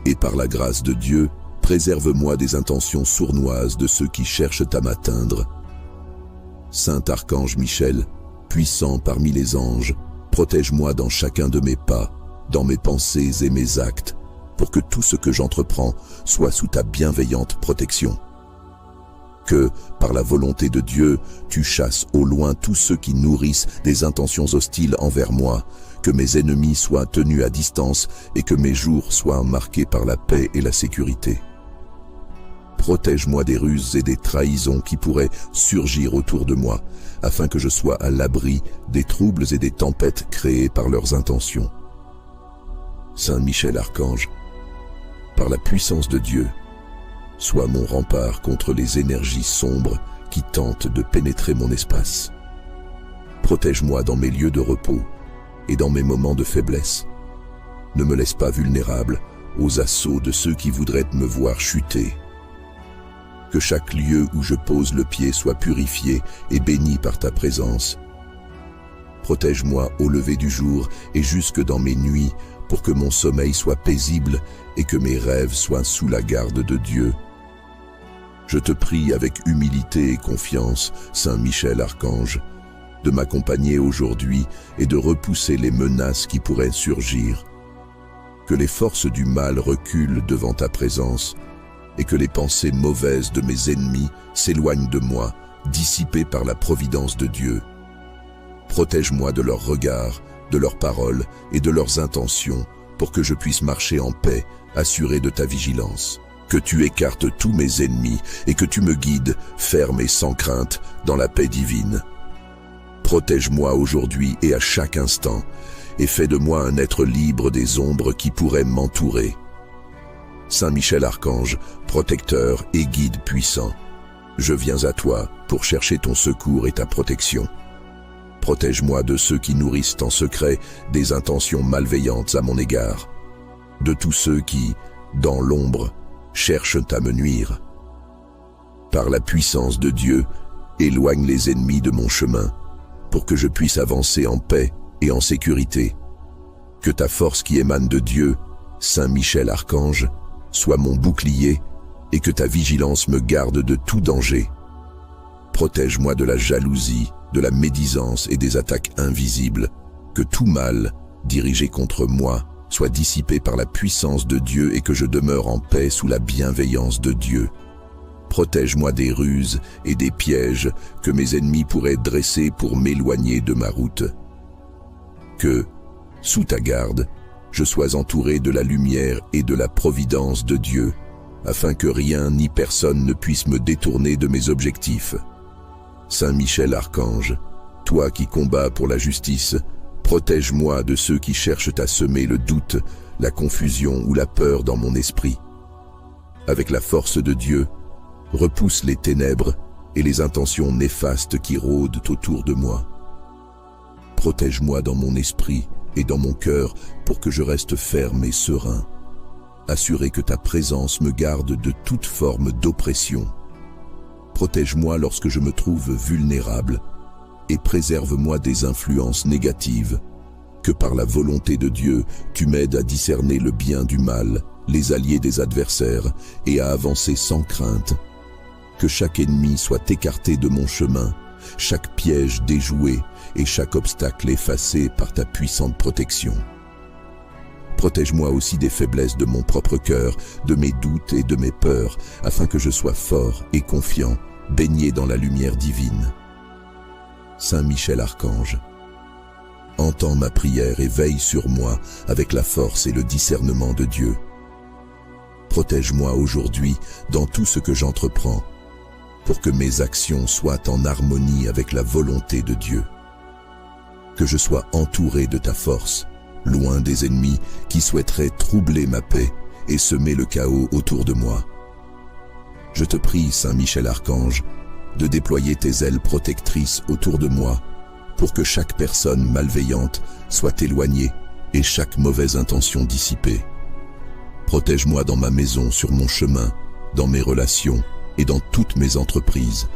et par la grâce de Dieu, préserve-moi des intentions sournoises de ceux qui cherchent à m'atteindre. Saint Archange Michel, puissant parmi les anges, protège-moi dans chacun de mes pas, dans mes pensées et mes actes, pour que tout ce que j'entreprends soit sous ta bienveillante protection. Que, par la volonté de Dieu, tu chasses au loin tous ceux qui nourrissent des intentions hostiles envers moi, que mes ennemis soient tenus à distance et que mes jours soient marqués par la paix et la sécurité. Protège-moi des ruses et des trahisons qui pourraient surgir autour de moi, afin que je sois à l'abri des troubles et des tempêtes créées par leurs intentions. Saint Michel Archange, par la puissance de Dieu, sois mon rempart contre les énergies sombres qui tentent de pénétrer mon espace. Protège-moi dans mes lieux de repos et dans mes moments de faiblesse. Ne me laisse pas vulnérable aux assauts de ceux qui voudraient me voir chuter. Que chaque lieu où je pose le pied soit purifié et béni par ta présence. Protège-moi au lever du jour et jusque dans mes nuits, pour que mon sommeil soit paisible et que mes rêves soient sous la garde de Dieu. Je te prie avec humilité et confiance, Saint Michel Archange, de m'accompagner aujourd'hui et de repousser les menaces qui pourraient surgir. Que les forces du mal reculent devant ta présence et que les pensées mauvaises de mes ennemis s'éloignent de moi, dissipées par la providence de Dieu. Protège-moi de leurs regards, de leurs paroles et de leurs intentions pour que je puisse marcher en paix, assuré de ta vigilance. Que tu écartes tous mes ennemis et que tu me guides, ferme et sans crainte, dans la paix divine. Protège-moi aujourd'hui et à chaque instant, et fais de moi un être libre des ombres qui pourraient m'entourer. Saint Michel Archange, protecteur et guide puissant, je viens à toi pour chercher ton secours et ta protection. Protège-moi de ceux qui nourrissent en secret des intentions malveillantes à mon égard, de tous ceux qui, dans l'ombre, cherchent à me nuire. Par la puissance de Dieu, éloigne les ennemis de mon chemin, pour que je puisse avancer en paix et en sécurité. Que ta force qui émane de Dieu, Saint Michel Archange, soit mon bouclier et que ta vigilance me garde de tout danger. Protège-moi de la jalousie, de la médisance et des attaques invisibles. Que tout mal, dirigé contre moi, soit dissipé par la puissance de Dieu et que je demeure en paix sous la bienveillance de Dieu. Protège-moi des ruses et des pièges que mes ennemis pourraient dresser pour m'éloigner de ma route. Que, sous ta garde, je sois entouré de la lumière et de la providence de Dieu, afin que rien ni personne ne puisse me détourner de mes objectifs. Saint Michel Archange, toi qui combats pour la justice, protège-moi de ceux qui cherchent à semer le doute, la confusion ou la peur dans mon esprit. Avec la force de Dieu, repousse les ténèbres et les intentions néfastes qui rôdent autour de moi. Protège-moi dans mon esprit et dans mon cœur pour que je reste ferme et serein, assuré que ta présence me garde de toute forme d'oppression. Protège-moi lorsque je me trouve vulnérable et préserve-moi des influences négatives. Que par la volonté de Dieu, tu m'aides à discerner le bien du mal, les alliés des adversaires et à avancer sans crainte. Que chaque ennemi soit écarté de mon chemin, chaque piège déjoué et chaque obstacle effacé par ta puissante protection. Protège-moi aussi des faiblesses de mon propre cœur, de mes doutes et de mes peurs, afin que je sois fort et confiant, baigné dans la lumière divine. Saint Michel Archange, entends ma prière et veille sur moi avec la force et le discernement de Dieu. Protège-moi aujourd'hui dans tout ce que j'entreprends, pour que mes actions soient en harmonie avec la volonté de Dieu. Que je sois entouré de ta force, loin des ennemis qui souhaiteraient troubler ma paix et semer le chaos autour de moi. Je te prie, Saint Michel Archange, de déployer tes ailes protectrices autour de moi, pour que chaque personne malveillante soit éloignée et chaque mauvaise intention dissipée. Protège-moi dans ma maison, sur mon chemin, dans mes relations et dans toutes mes entreprises.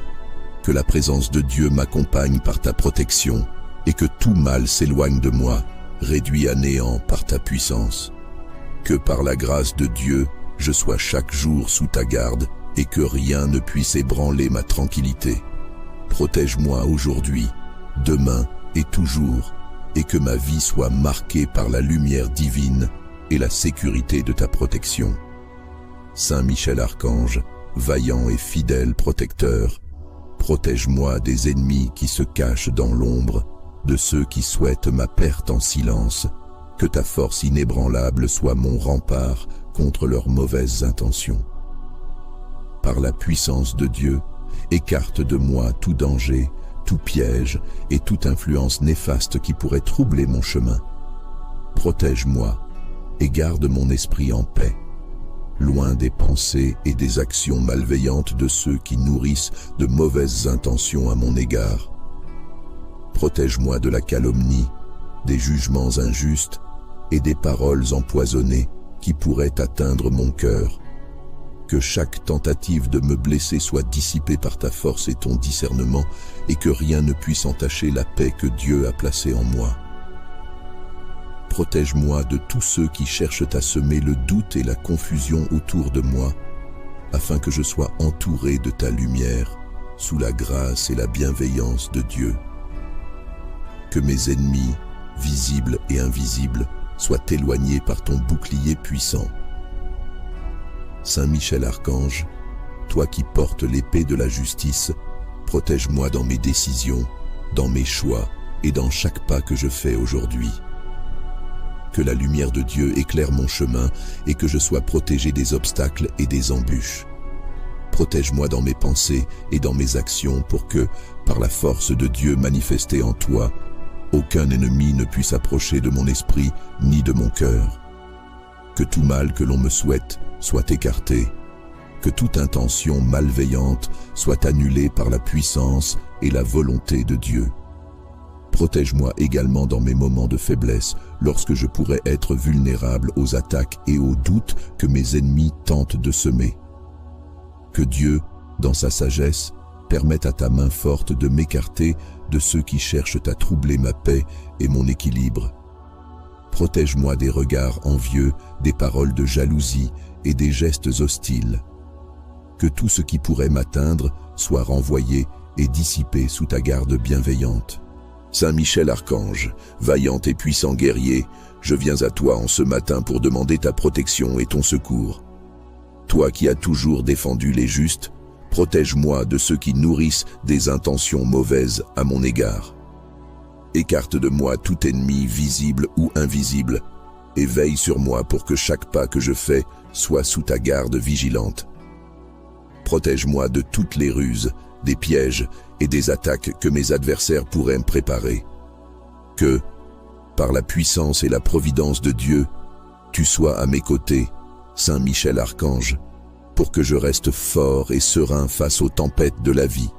Que la présence de Dieu m'accompagne par ta protection et que tout mal s'éloigne de moi, réduit à néant par ta puissance. Que par la grâce de Dieu, je sois chaque jour sous ta garde et que rien ne puisse ébranler ma tranquillité. Protège-moi aujourd'hui, demain et toujours, et que ma vie soit marquée par la lumière divine et la sécurité de ta protection. Saint Michel Archange, vaillant et fidèle protecteur, protège-moi des ennemis qui se cachent dans l'ombre, de ceux qui souhaitent ma perte en silence. Que ta force inébranlable soit mon rempart contre leurs mauvaises intentions. Par la puissance de Dieu, écarte de moi tout danger, tout piège et toute influence néfaste qui pourrait troubler mon chemin. Protège-moi et garde mon esprit en paix, loin des pensées et des actions malveillantes de ceux qui nourrissent de mauvaises intentions à mon égard. Protège-moi de la calomnie, des jugements injustes et des paroles empoisonnées qui pourraient atteindre mon cœur. Que chaque tentative de me blesser soit dissipée par ta force et ton discernement, et que rien ne puisse entacher la paix que Dieu a placée en moi. Protège-moi de tous ceux qui cherchent à semer le doute et la confusion autour de moi, afin que je sois entouré de ta lumière, sous la grâce et la bienveillance de Dieu. Que mes ennemis, visibles et invisibles, soient éloignés par ton bouclier puissant. Saint Michel Archange, toi qui portes l'épée de la justice, protège-moi dans mes décisions, dans mes choix et dans chaque pas que je fais aujourd'hui. Que la lumière de Dieu éclaire mon chemin et que je sois protégé des obstacles et des embûches. Protège-moi dans mes pensées et dans mes actions pour que, par la force de Dieu manifestée en toi, aucun ennemi ne puisse approcher de mon esprit ni de mon cœur. Que tout mal que l'on me souhaite soit écarté, que toute intention malveillante soit annulée par la puissance et la volonté de Dieu. Protège-moi également dans mes moments de faiblesse, lorsque je pourrais être vulnérable aux attaques et aux doutes que mes ennemis tentent de semer. Que Dieu, dans sa sagesse, permette à ta main forte de m'écarter de ceux qui cherchent à troubler ma paix et mon équilibre. Protège-moi des regards envieux, des paroles de jalousie et des gestes hostiles. Que tout ce qui pourrait m'atteindre soit renvoyé et dissipé sous ta garde bienveillante. Saint Michel Archange, vaillant et puissant guerrier, je viens à toi en ce matin pour demander ta protection et ton secours. Toi qui as toujours défendu les justes, protège-moi de ceux qui nourrissent des intentions mauvaises à mon égard. Écarte de moi tout ennemi visible ou invisible, et veille sur moi pour que chaque pas que je fais soit sous ta garde vigilante. Protège-moi de toutes les ruses, des pièges et des attaques que mes adversaires pourraient me préparer. Que, par la puissance et la providence de Dieu, tu sois à mes côtés, Saint Michel Archange, pour que je reste fort et serein face aux tempêtes de la vie.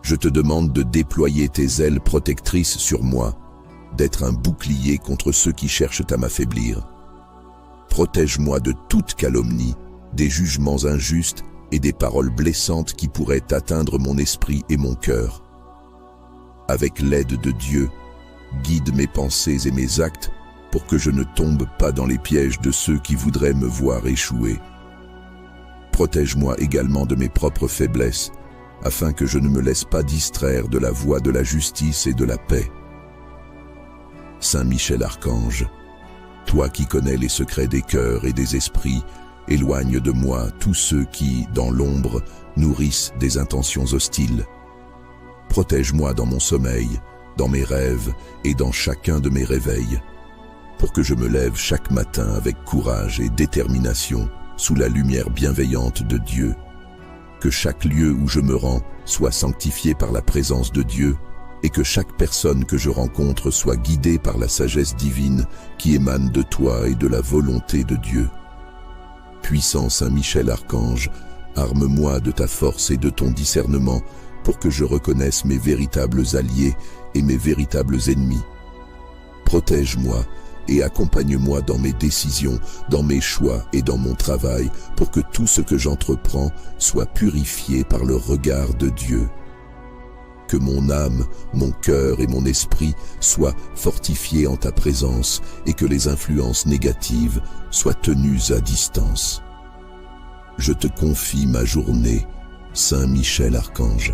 Je te demande de déployer tes ailes protectrices sur moi, d'être un bouclier contre ceux qui cherchent à m'affaiblir. Protège-moi de toute calomnie, des jugements injustes et des paroles blessantes qui pourraient atteindre mon esprit et mon cœur. Avec l'aide de Dieu, guide mes pensées et mes actes pour que je ne tombe pas dans les pièges de ceux qui voudraient me voir échouer. Protège-moi également de mes propres faiblesses, afin que je ne me laisse pas distraire de la voie de la justice et de la paix. Saint Michel Archange, toi qui connais les secrets des cœurs et des esprits, éloigne de moi tous ceux qui, dans l'ombre, nourrissent des intentions hostiles. Protège-moi dans mon sommeil, dans mes rêves et dans chacun de mes réveils, pour que je me lève chaque matin avec courage et détermination sous la lumière bienveillante de Dieu. Que chaque lieu où je me rends soit sanctifié par la présence de Dieu et que chaque personne que je rencontre soit guidée par la sagesse divine qui émane de toi et de la volonté de Dieu. Puissant Saint Michel Archange, arme-moi de ta force et de ton discernement pour que je reconnaisse mes véritables alliés et mes véritables ennemis. Protège-moi et accompagne-moi dans mes décisions, dans mes choix et dans mon travail pour que tout ce que j'entreprends soit purifié par le regard de Dieu. Que mon âme, mon cœur et mon esprit soient fortifiés en ta présence et que les influences négatives soient tenues à distance. Je te confie ma journée, Saint Michel Archange,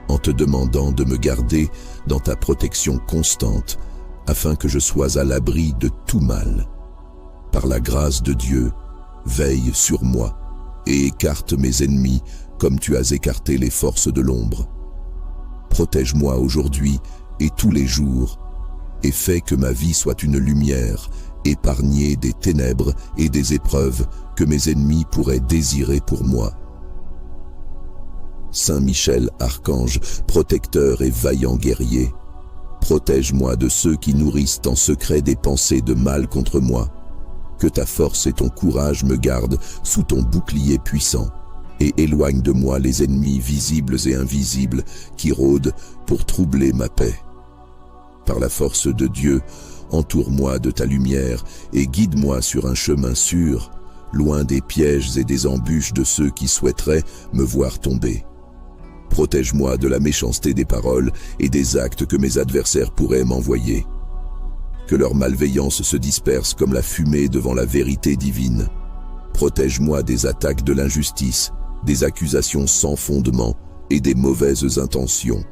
en te demandant de me garder dans ta protection constante afin que je sois à l'abri de tout mal. Par la grâce de Dieu, veille sur moi et écarte mes ennemis comme tu as écarté les forces de l'ombre. Protège-moi aujourd'hui et tous les jours, et fais que ma vie soit une lumière, épargnée des ténèbres et des épreuves que mes ennemis pourraient désirer pour moi. Saint Michel Archange, protecteur et vaillant guerrier, protège-moi de ceux qui nourrissent en secret des pensées de mal contre moi. Que ta force et ton courage me gardent sous ton bouclier puissant et éloigne de moi les ennemis visibles et invisibles qui rôdent pour troubler ma paix. Par la force de Dieu, entoure-moi de ta lumière et guide-moi sur un chemin sûr, loin des pièges et des embûches de ceux qui souhaiteraient me voir tomber. Protège-moi de la méchanceté des paroles et des actes que mes adversaires pourraient m'envoyer. Que leur malveillance se disperse comme la fumée devant la vérité divine. Protège-moi des attaques de l'injustice, des accusations sans fondement et des mauvaises intentions.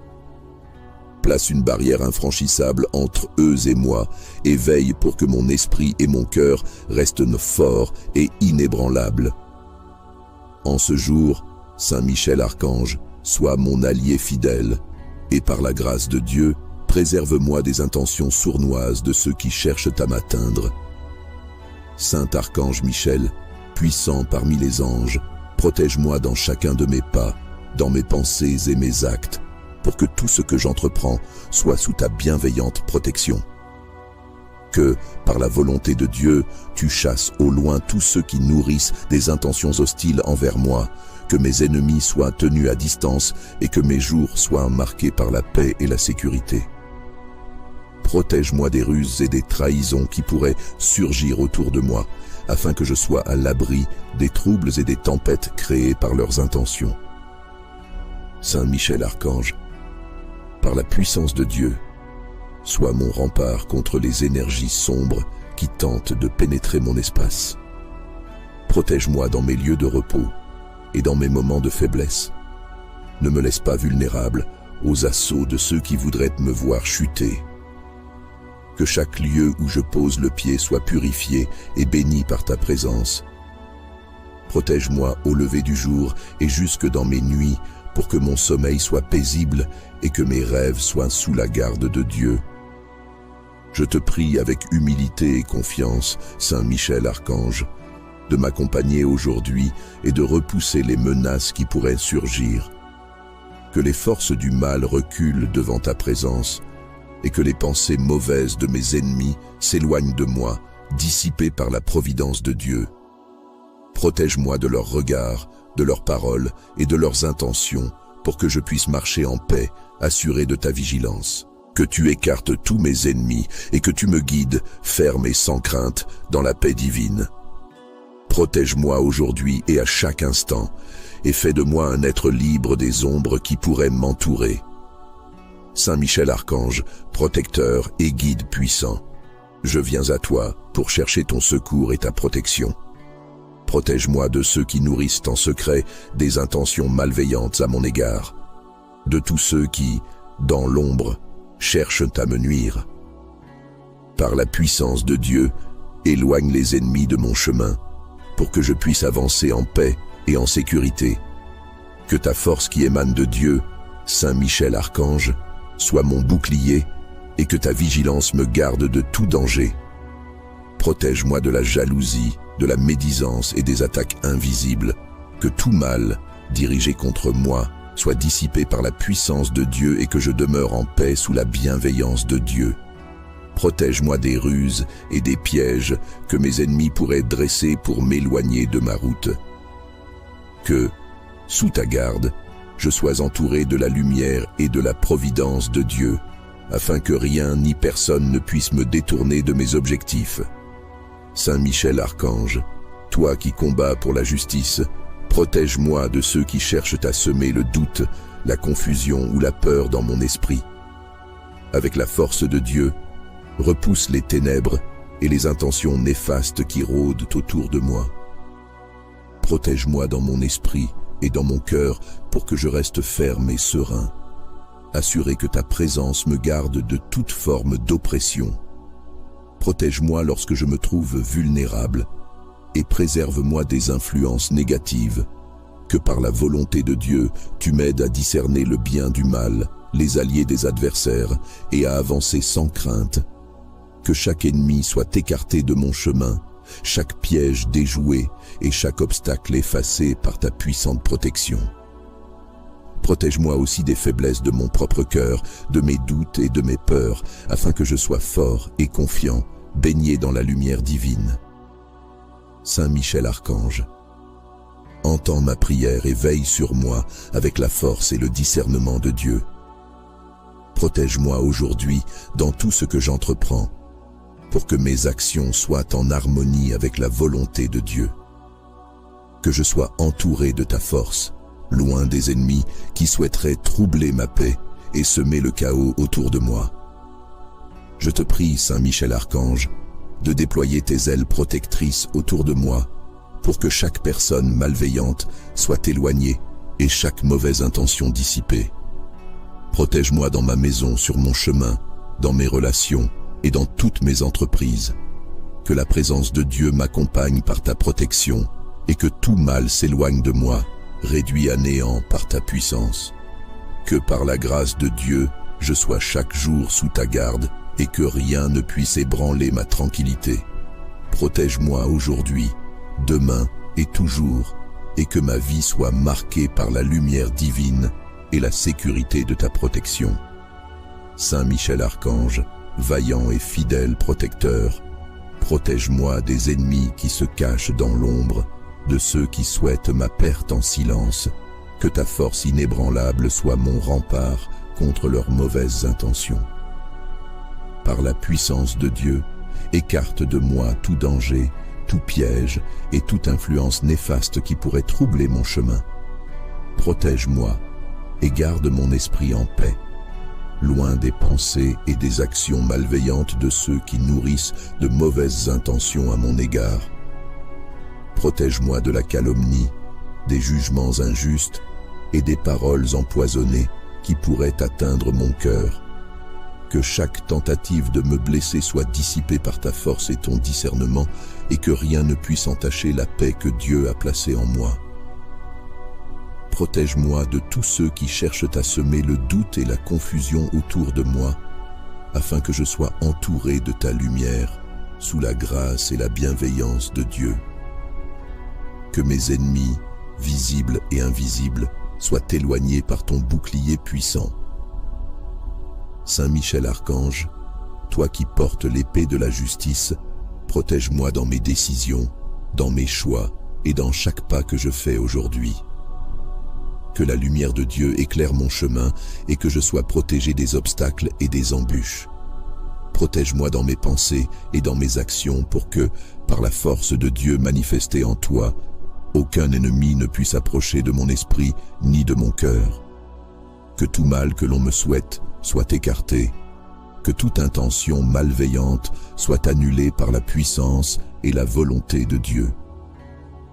Place une barrière infranchissable entre eux et moi et veille pour que mon esprit et mon cœur restent forts et inébranlables. En ce jour, Saint Michel Archange, sois mon allié fidèle, et par la grâce de Dieu, préserve-moi des intentions sournoises de ceux qui cherchent à m'atteindre. Saint Archange Michel, puissant parmi les anges, protège-moi dans chacun de mes pas, dans mes pensées et mes actes, pour que tout ce que j'entreprends soit sous ta bienveillante protection. Que, par la volonté de Dieu, tu chasses au loin tous ceux qui nourrissent des intentions hostiles envers moi, que mes ennemis soient tenus à distance et que mes jours soient marqués par la paix et la sécurité. Protège-moi des ruses et des trahisons qui pourraient surgir autour de moi, afin que je sois à l'abri des troubles et des tempêtes créées par leurs intentions. Saint Michel Archange, par la puissance de Dieu, sois mon rempart contre les énergies sombres qui tentent de pénétrer mon espace. Protège-moi dans mes lieux de repos et dans mes moments de faiblesse. Ne me laisse pas vulnérable aux assauts de ceux qui voudraient me voir chuter. Que chaque lieu où je pose le pied soit purifié et béni par ta présence. Protège-moi au lever du jour et jusque dans mes nuits, pour que mon sommeil soit paisible et que mes rêves soient sous la garde de Dieu. Je te prie avec humilité et confiance, Saint Michel Archange, de m'accompagner aujourd'hui et de repousser les menaces qui pourraient surgir. Que les forces du mal reculent devant ta présence et que les pensées mauvaises de mes ennemis s'éloignent de moi, dissipées par la providence de Dieu. Protège-moi de leurs regards, de leurs paroles et de leurs intentions, pour que je puisse marcher en paix, assuré de ta vigilance. Que tu écartes tous mes ennemis et que tu me guides, ferme et sans crainte, dans la paix divine. Protège-moi aujourd'hui et à chaque instant, et fais de moi un être libre des ombres qui pourraient m'entourer. Saint Michel Archange, protecteur et guide puissant, je viens à toi pour chercher ton secours et ta protection. Protège-moi de ceux qui nourrissent en secret des intentions malveillantes à mon égard, de tous ceux qui, dans l'ombre, cherchent à me nuire. Par la puissance de Dieu, éloigne les ennemis de mon chemin, pour que je puisse avancer en paix et en sécurité. Que ta force qui émane de Dieu, Saint Michel Archange, soit mon bouclier et que ta vigilance me garde de tout danger. Protège-moi de la jalousie, de la médisance et des attaques invisibles. Que tout mal, dirigé contre moi, soit dissipé par la puissance de Dieu et que je demeure en paix sous la bienveillance de Dieu. Protège-moi des ruses et des pièges que mes ennemis pourraient dresser pour m'éloigner de ma route. Que, sous ta garde, je sois entouré de la lumière et de la providence de Dieu, afin que rien ni personne ne puisse me détourner de mes objectifs. Saint Michel Archange, toi qui combats pour la justice, protège-moi de ceux qui cherchent à semer le doute, la confusion ou la peur dans mon esprit. Avec la force de Dieu, repousse les ténèbres et les intentions néfastes qui rôdent autour de moi. Protège-moi dans mon esprit et dans mon cœur pour que je reste ferme et serein, assuré que ta présence me garde de toute forme d'oppression. Protège-moi lorsque je me trouve vulnérable et préserve-moi des influences négatives. Que par la volonté de Dieu, tu m'aides à discerner le bien du mal, les alliés des adversaires et à avancer sans crainte. Que chaque ennemi soit écarté de mon chemin, chaque piège déjoué et chaque obstacle effacé par ta puissante protection. Protège-moi aussi des faiblesses de mon propre cœur, de mes doutes et de mes peurs, afin que je sois fort et confiant, baigné dans la lumière divine. Saint Michel Archange, entends ma prière et veille sur moi avec la force et le discernement de Dieu. Protège-moi aujourd'hui dans tout ce que j'entreprends. pour que mes actions soient en harmonie avec la volonté de Dieu. Que je sois entouré de ta force, loin des ennemis qui souhaiteraient troubler ma paix et semer le chaos autour de moi. Je te prie, Saint Michel Archange, de déployer tes ailes protectrices autour de moi pour que chaque personne malveillante soit éloignée et chaque mauvaise intention dissipée. Protège-moi dans ma maison, sur mon chemin, dans mes relations et dans toutes mes entreprises. Que la présence de Dieu m'accompagne par ta protection et que tout mal s'éloigne de moi, réduit à néant par ta puissance. Que par la grâce de Dieu, je sois chaque jour sous ta garde et que rien ne puisse ébranler ma tranquillité. Protège-moi aujourd'hui, demain et toujours, et que ma vie soit marquée par la lumière divine et la sécurité de ta protection. Saint Michel Archange, vaillant et fidèle protecteur, protège-moi des ennemis qui se cachent dans l'ombre, de ceux qui souhaitent ma perte en silence. Que ta force inébranlable soit mon rempart contre leurs mauvaises intentions. Par la puissance de Dieu, écarte de moi tout danger, tout piège et toute influence néfaste qui pourrait troubler mon chemin. Protège-moi et garde mon esprit en paix, loin des pensées et des actions malveillantes de ceux qui nourrissent de mauvaises intentions à mon égard. Protège-moi de la calomnie, des jugements injustes et des paroles empoisonnées qui pourraient atteindre mon cœur. Que chaque tentative de me blesser soit dissipée par ta force et ton discernement, et que rien ne puisse entacher la paix que Dieu a placée en moi. Protège-moi de tous ceux qui cherchent à semer le doute et la confusion autour de moi, afin que je sois entouré de ta lumière, sous la grâce et la bienveillance de Dieu. Que mes ennemis, visibles et invisibles, soient éloignés par ton bouclier puissant. Saint Michel Archange, toi qui portes l'épée de la justice, protège-moi dans mes décisions, dans mes choix et dans chaque pas que je fais aujourd'hui. Que la lumière de Dieu éclaire mon chemin et que je sois protégé des obstacles et des embûches. Protège-moi dans mes pensées et dans mes actions pour que, par la force de Dieu manifestée en toi, aucun ennemi ne puisse approcher de mon esprit ni de mon cœur. Que tout mal que l'on me souhaite soit écarté, que toute intention malveillante soit annulée par la puissance et la volonté de Dieu.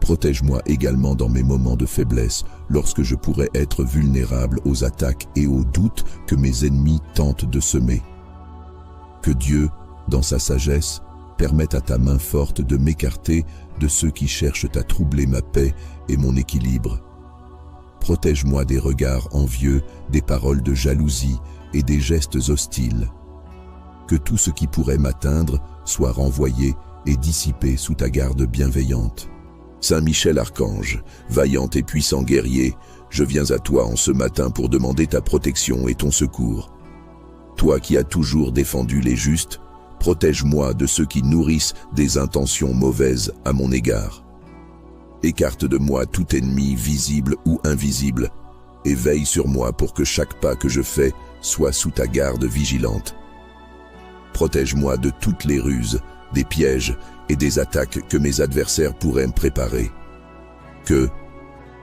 Protège-moi également dans mes moments de faiblesse, lorsque je pourrais être vulnérable aux attaques et aux doutes que mes ennemis tentent de semer. Que Dieu, dans sa sagesse, permette à ta main forte de m'écarter de ceux qui cherchent à troubler ma paix et mon équilibre. Protège-moi des regards envieux, des paroles de jalousie et des gestes hostiles. Que tout ce qui pourrait m'atteindre soit renvoyé et dissipé sous ta garde bienveillante. Saint Michel Archange, vaillant et puissant guerrier, je viens à toi en ce matin pour demander ta protection et ton secours. Toi qui as toujours défendu les justes, protège-moi de ceux qui nourrissent des intentions mauvaises à mon égard. Écarte de moi tout ennemi visible ou invisible, et veille sur moi pour que chaque pas que je fais soit sous ta garde vigilante. Protège-moi de toutes les ruses, des pièges et des attaques que mes adversaires pourraient me préparer. Que,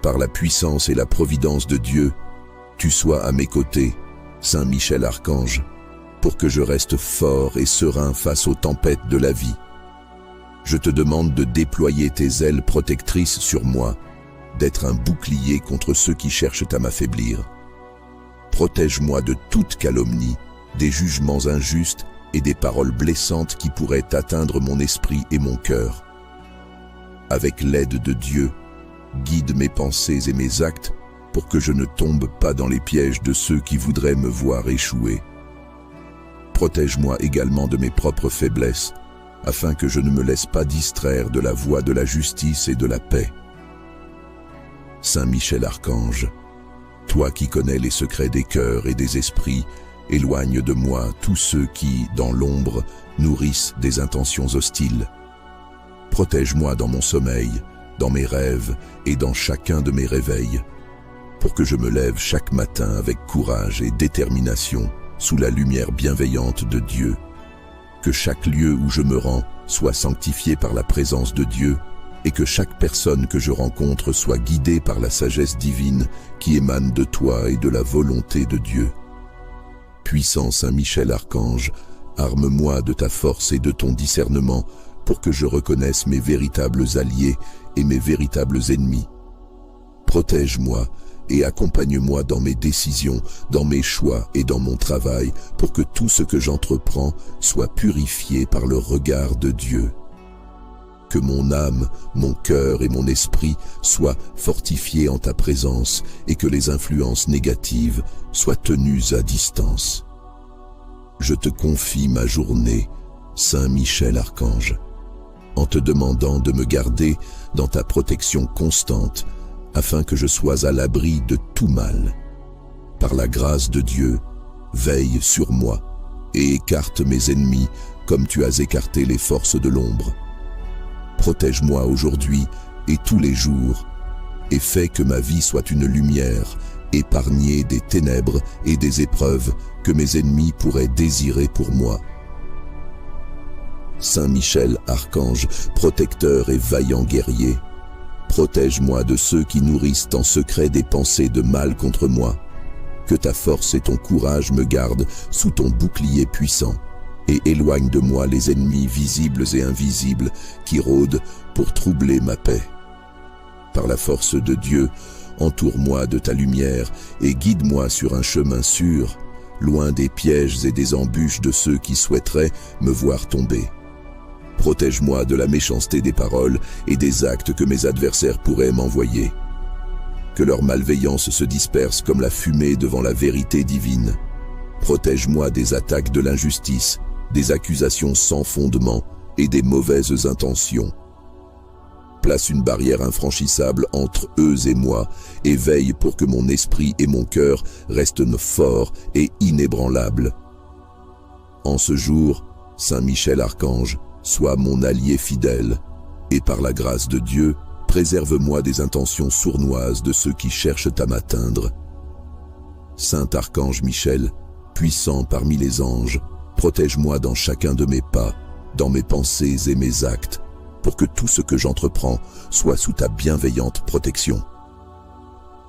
par la puissance et la providence de Dieu, tu sois à mes côtés, Saint Michel Archange, pour que je reste fort et serein face aux tempêtes de la vie. Je te demande de déployer tes ailes protectrices sur moi, d'être un bouclier contre ceux qui cherchent à m'affaiblir. Protège-moi de toute calomnie, des jugements injustes et des paroles blessantes qui pourraient atteindre mon esprit et mon cœur. Avec l'aide de Dieu, guide mes pensées et mes actes pour que je ne tombe pas dans les pièges de ceux qui voudraient me voir échouer. Protège-moi également de mes propres faiblesses, afin que je ne me laisse pas distraire de la voie de la justice et de la paix. Saint Michel Archange, toi qui connais les secrets des cœurs et des esprits, éloigne de moi tous ceux qui, dans l'ombre, nourrissent des intentions hostiles. Protège-moi dans mon sommeil, dans mes rêves et dans chacun de mes réveils, pour que je me lève chaque matin avec courage et détermination sous la lumière bienveillante de Dieu. Que chaque lieu où je me rends soit sanctifié par la présence de Dieu et que chaque personne que je rencontre soit guidée par la sagesse divine qui émane de toi et de la volonté de Dieu. Puissant Saint Michel Archange, arme-moi de ta force et de ton discernement pour que je reconnaisse mes véritables alliés et mes véritables ennemis. Protège-moi et accompagne-moi dans mes décisions, dans mes choix et dans mon travail, pour que tout ce que j'entreprends soit purifié par le regard de Dieu. Que mon âme, mon cœur et mon esprit soient fortifiés en ta présence et que les influences négatives soient tenues à distance. Je te confie ma journée, Saint Michel Archange, en te demandant de me garder dans ta protection constante, afin que je sois à l'abri de tout mal. Par la grâce de Dieu, veille sur moi et écarte mes ennemis comme tu as écarté les forces de l'ombre. Protège-moi aujourd'hui et tous les jours, et fais que ma vie soit une lumière, épargnée des ténèbres et des épreuves que mes ennemis pourraient désirer pour moi. Saint Michel Archange, protecteur et vaillant guerrier, protège-moi de ceux qui nourrissent en secret des pensées de mal contre moi. Que ta force et ton courage me gardent sous ton bouclier puissant et éloigne de moi les ennemis visibles et invisibles qui rôdent pour troubler ma paix. Par la force de Dieu, entoure-moi de ta lumière et guide-moi sur un chemin sûr, loin des pièges et des embûches de ceux qui souhaiteraient me voir tomber. Protège-moi de la méchanceté des paroles et des actes que mes adversaires pourraient m'envoyer. Que leur malveillance se disperse comme la fumée devant la vérité divine. Protège-moi des attaques de l'injustice, des accusations sans fondement et des mauvaises intentions. Place une barrière infranchissable entre eux et moi et veille pour que mon esprit et mon cœur restent forts et inébranlables. En ce jour, Saint Michel Archange, sois mon allié fidèle, et par la grâce de Dieu, préserve-moi des intentions sournoises de ceux qui cherchent à m'atteindre. Saint Archange Michel, puissant parmi les anges, protège-moi dans chacun de mes pas, dans mes pensées et mes actes, pour que tout ce que j'entreprends soit sous ta bienveillante protection.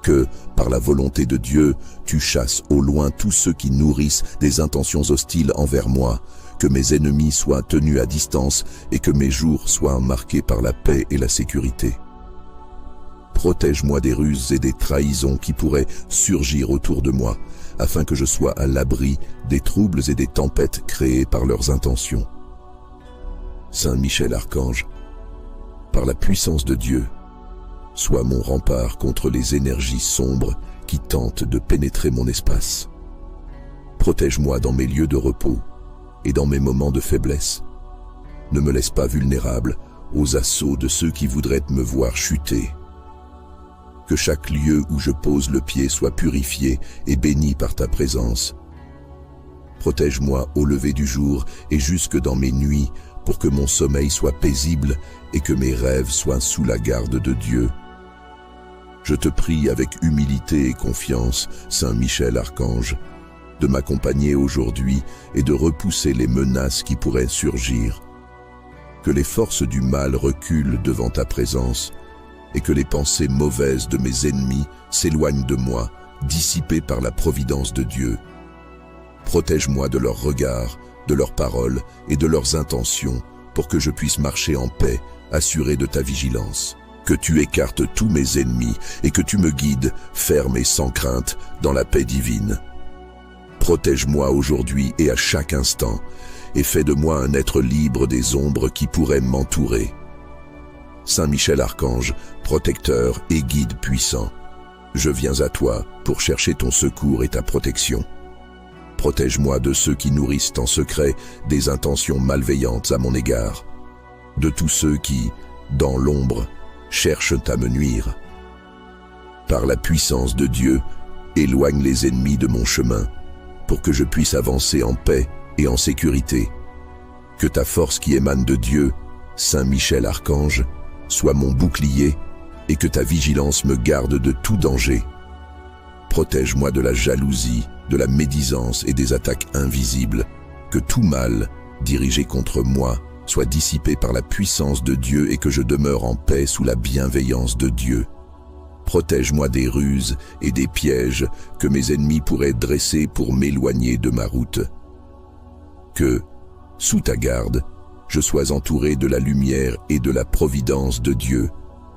Que, par la volonté de Dieu, tu chasses au loin tous ceux qui nourrissent des intentions hostiles envers moi, que mes ennemis soient tenus à distance et que mes jours soient marqués par la paix et la sécurité. Protège-moi des ruses et des trahisons qui pourraient surgir autour de moi, afin que je sois à l'abri des troubles et des tempêtes créées par leurs intentions. Saint Michel Archange, par la puissance de Dieu, sois mon rempart contre les énergies sombres qui tentent de pénétrer mon espace. Protège-moi dans mes lieux de repos et dans mes moments de faiblesse. Ne me laisse pas vulnérable aux assauts de ceux qui voudraient me voir chuter. Que chaque lieu où je pose le pied soit purifié et béni par ta présence. Protège-moi au lever du jour et jusque dans mes nuits, pour que mon sommeil soit paisible et que mes rêves soient sous la garde de Dieu. Je te prie avec humilité et confiance, Saint Michel Archange, de m'accompagner aujourd'hui et de repousser les menaces qui pourraient surgir. Que les forces du mal reculent devant ta présence et que les pensées mauvaises de mes ennemis s'éloignent de moi, dissipées par la providence de Dieu. Protège-moi de leurs regards, de leurs paroles et de leurs intentions pour que je puisse marcher en paix, assuré de ta vigilance. Que tu écartes tous mes ennemis et que tu me guides, ferme et sans crainte, dans la paix divine. Protège-moi aujourd'hui et à chaque instant, et fais de moi un être libre des ombres qui pourraient m'entourer. Saint Michel Archange, protecteur et guide puissant, je viens à toi pour chercher ton secours et ta protection. Protège-moi de ceux qui nourrissent en secret des intentions malveillantes à mon égard, de tous ceux qui, dans l'ombre, cherchent à me nuire. Par la puissance de Dieu, éloigne les ennemis de mon chemin, pour que je puisse avancer en paix et en sécurité. Que ta force qui émane de Dieu, Saint Michel Archange, soit mon bouclier et que ta vigilance me garde de tout danger. Protège-moi de la jalousie, de la médisance et des attaques invisibles. Que tout mal dirigés contre moi, soient dissipés par la puissance de Dieu et que je demeure en paix sous la bienveillance de Dieu. Protège-moi des ruses et des pièges que mes ennemis pourraient dresser pour m'éloigner de ma route. Que, sous ta garde, je sois entouré de la lumière et de la providence de Dieu,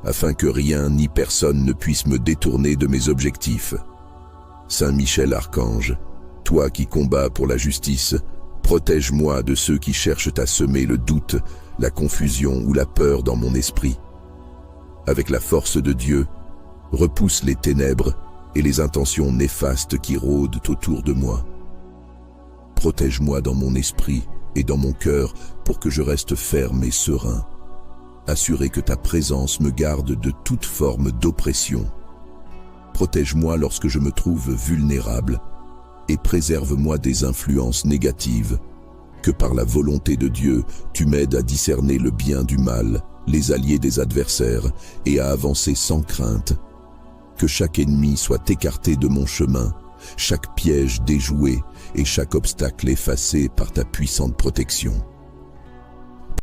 afin que rien ni personne ne puisse me détourner de mes objectifs. Saint Michel Archange, toi qui combats pour la justice, protège-moi de ceux qui cherchent à semer le doute, la confusion ou la peur dans mon esprit. Avec la force de Dieu, repousse les ténèbres et les intentions néfastes qui rôdent autour de moi. Protège-moi dans mon esprit et dans mon cœur pour que je reste ferme et serein. Assuré que ta présence me garde de toute forme d'oppression. Protège-moi lorsque je me trouve vulnérable et préserve-moi des influences négatives. Que par la volonté de Dieu, tu m'aides à discerner le bien du mal, les alliés des adversaires et à avancer sans crainte. Que chaque ennemi soit écarté de mon chemin, chaque piège déjoué et chaque obstacle effacé par ta puissante protection.